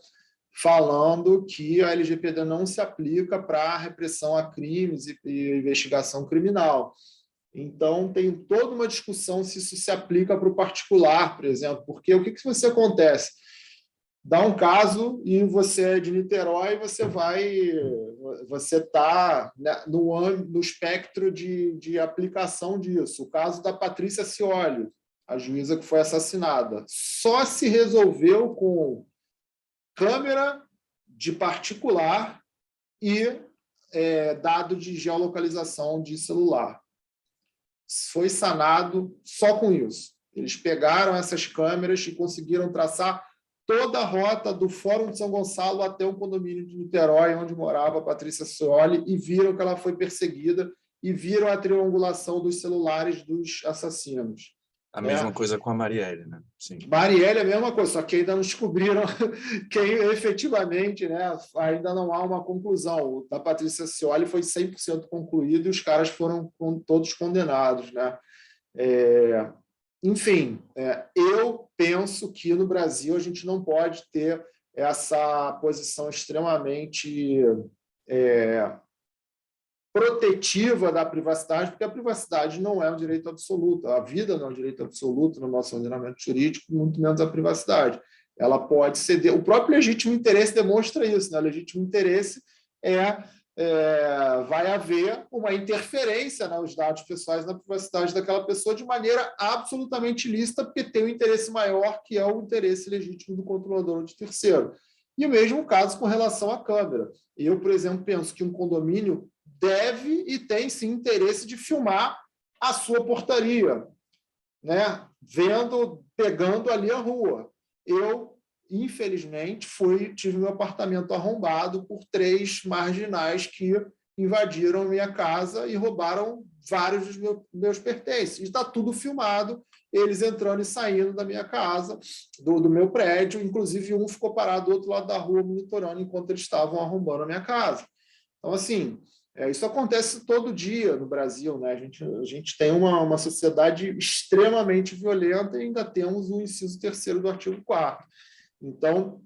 falando que a LGPD não se aplica para a repressão a crimes e investigação criminal. Então, tem toda uma discussão se isso se aplica para o particular, por exemplo, porque o que você acontece? Dá um caso e você é de Niterói, você está, né, no espectro de aplicação disso. O caso da Patrícia Scioli, a juíza que foi assassinada, só se resolveu com câmera de particular e dado de geolocalização de celular. Foi sanado só com isso. Eles pegaram essas câmeras e conseguiram traçar toda a rota do Fórum de São Gonçalo até o condomínio de Niterói, onde morava a Patrícia Scioli, e viram que ela foi perseguida e viram a triangulação dos celulares dos assassinos. A mesma coisa com a Marielle, né? Sim. Marielle é a mesma coisa, só que ainda não descobriram quem efetivamente, né? Ainda não há uma conclusão. O da Patrícia Scioli foi 100% concluído e os caras foram todos condenados, né? Enfim, eu penso que no Brasil a gente não pode ter essa posição extremamente protetiva da privacidade, porque a privacidade não é um direito absoluto, a vida não é um direito absoluto no nosso ordenamento jurídico, muito menos a privacidade. Ela pode ceder. O próprio legítimo interesse demonstra isso, né? O legítimo interesse vai haver uma interferência nos dados pessoais, na privacidade daquela pessoa de maneira absolutamente ilícita, porque tem um interesse maior, que é o interesse legítimo do controlador ou de terceiro. E o mesmo caso com relação à câmera. Eu, por exemplo, penso que um condomínio deve e tem, sim, interesse de filmar a sua portaria, né? Pegando ali a rua. Eu, infelizmente, tive meu apartamento arrombado por 3 marginais que invadiram minha casa e roubaram vários dos meus pertences. E está tudo filmado, eles entrando e saindo da minha casa, do meu prédio. Inclusive, um ficou parado do outro lado da rua, monitorando enquanto eles estavam arrombando a minha casa. Então, assim, isso acontece todo dia no Brasil, né? A gente tem uma sociedade extremamente violenta e ainda temos o inciso 3º do artigo 4º. Então,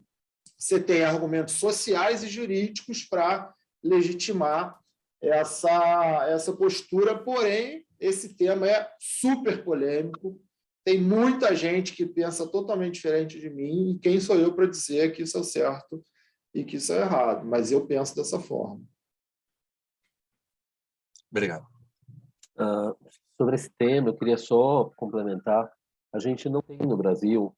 você tem argumentos sociais e jurídicos para legitimar essa postura, porém, esse tema é super polêmico, tem muita gente que pensa totalmente diferente de mim, e quem sou eu para dizer que isso é certo e que isso é errado? Mas eu penso dessa forma. Obrigado. Sobre esse tema, eu queria só complementar. A gente não tem no Brasil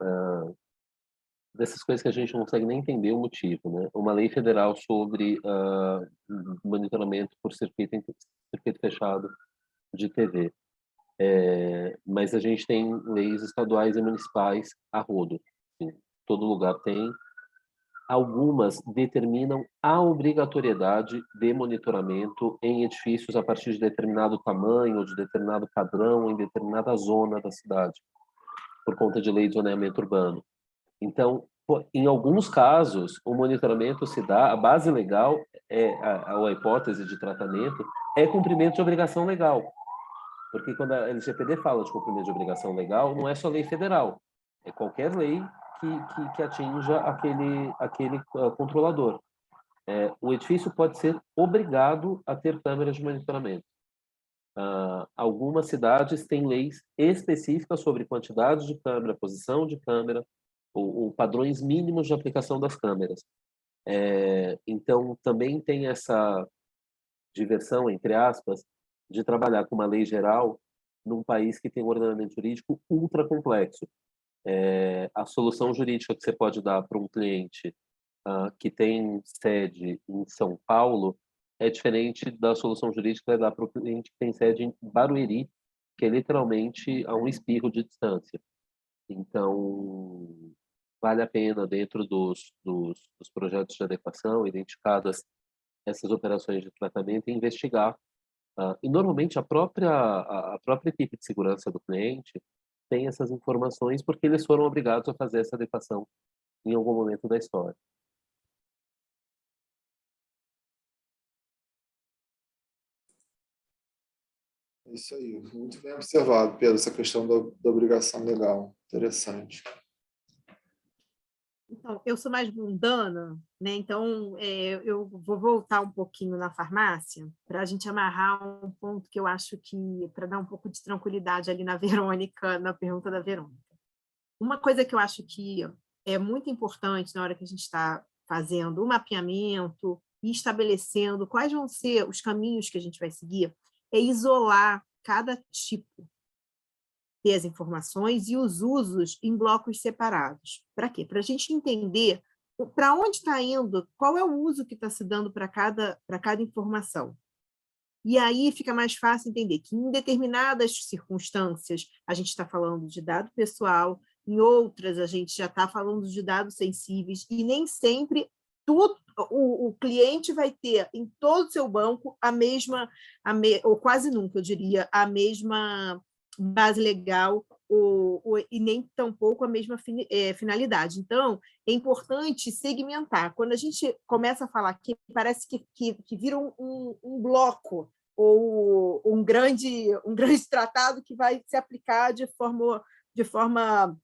dessas coisas que a gente não consegue nem entender o motivo, né? Uma lei federal sobre monitoramento por circuito fechado de TV. Mas a gente tem leis estaduais e municipais a rodo. Assim, todo lugar tem. Algumas determinam a obrigatoriedade de monitoramento em edifícios a partir de determinado tamanho, ou de determinado padrão, em determinada zona da cidade, por conta de lei de zoneamento urbano. Então, em alguns casos, o monitoramento se dá, a base legal, a hipótese de tratamento, é cumprimento de obrigação legal. Porque quando a LGPD fala de cumprimento de obrigação legal, não é só lei federal, é qualquer lei que atinja aquele controlador. O edifício pode ser obrigado a ter câmeras de monitoramento. Algumas cidades têm leis específicas sobre quantidade de câmera, posição de câmera, ou padrões mínimos de aplicação das câmeras. Então, também tem essa diversão, entre aspas, de trabalhar com uma lei geral num país que tem um ordenamento jurídico ultra complexo. A solução jurídica que você pode dar para um cliente que tem sede em São Paulo é diferente da solução jurídica que vai dar para o cliente que tem sede em Barueri, que é literalmente a um espirro de distância. Então, vale a pena, dentro dos projetos de adequação, identificadas essas operações de tratamento, investigar. E, normalmente, a própria equipe de segurança do cliente tem essas informações porque eles foram obrigados a fazer essa adequação em algum momento da história. Isso aí, muito bem observado, Pedro, essa questão da obrigação legal. Interessante. Então, eu sou mais mundana, né? Então, eu vou voltar um pouquinho na farmácia para a gente amarrar um ponto que eu acho que, para dar um pouco de tranquilidade ali na Verônica, na pergunta da Verônica. Uma coisa que eu acho que é muito importante na hora que a gente está fazendo o mapeamento e estabelecendo quais vão ser os caminhos que a gente vai seguir, é isolar cada tipo das informações e os usos em blocos separados. Para quê? Para a gente entender para onde está indo, qual é o uso que está se dando para cada informação. E aí fica mais fácil entender que em determinadas circunstâncias a gente está falando de dado pessoal, em outras a gente já está falando de dados sensíveis, e nem sempre o cliente vai ter em todo o seu banco a mesma, ou quase nunca, eu diria, a mesma base legal e nem tampouco a mesma finalidade. Então, é importante segmentar. Quando a gente começa a falar que parece que vira um bloco ou um grande tratado que vai se aplicar de forma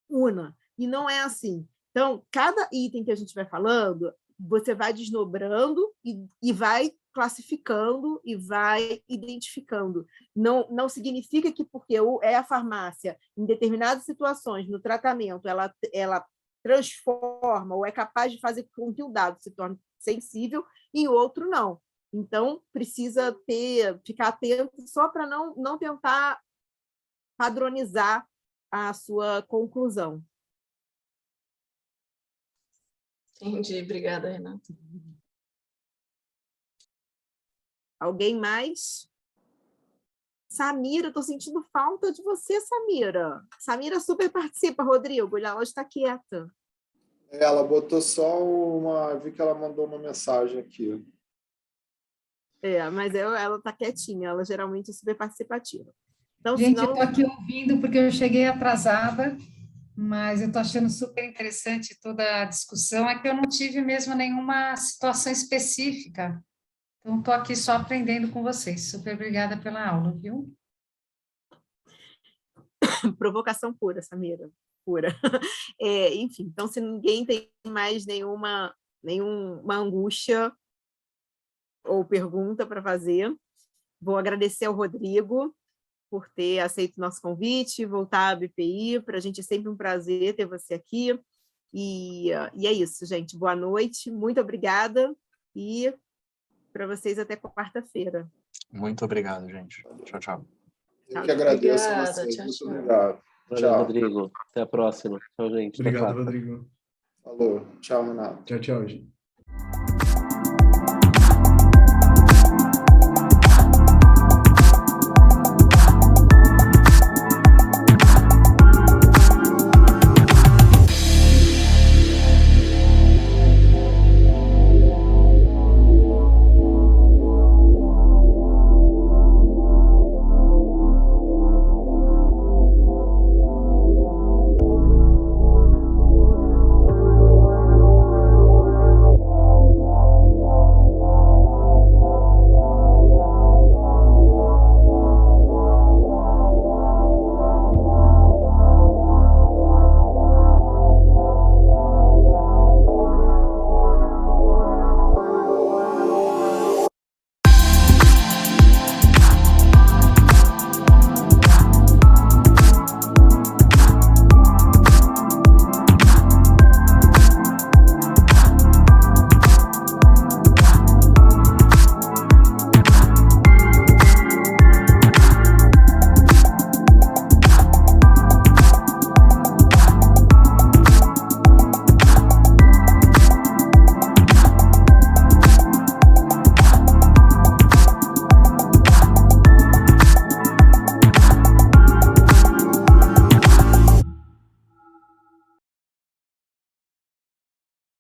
una. E não é assim. Então, cada item que a gente vai falando, você vai desdobrando e vai classificando e vai identificando. Não significa que porque é a farmácia, em determinadas situações, no tratamento, ela transforma ou é capaz de fazer com que o dado se torne sensível, e outro não. Então, precisa ficar atento só para não tentar padronizar a sua conclusão. Entendi, obrigada, Renata. Alguém mais? Samira, estou sentindo falta de você, Samira. Samira super participa, Rodrigo. Olha, ela está quieta. Ela botou só vi que ela mandou uma mensagem aqui. Mas ela está quietinha, ela geralmente é super participativa. Então, gente, eu estou aqui ouvindo porque eu cheguei atrasada, mas eu estou achando super interessante toda a discussão. É que eu não tive mesmo nenhuma situação específica. Então, estou aqui só aprendendo com vocês. Super obrigada pela aula, viu? Provocação pura, Samira, pura. Enfim, então, se ninguém tem mais nenhuma angústia ou pergunta para fazer, vou agradecer ao Rodrigo por ter aceito o nosso convite, voltar à BPI. Para a gente é sempre um prazer ter você aqui. E é isso, gente. Boa noite, muito obrigada e para vocês até quarta-feira. Muito obrigado, gente. Tchau, tchau. Eu que agradeço a Obrigada, vocês. tchau, Muito tchau. obrigado. Valeu, Tchau. Rodrigo. Até a próxima. Tchau, gente. Até Obrigado, quarta. Rodrigo. Falou. Tchau, Renato. Tchau, tchau, gente.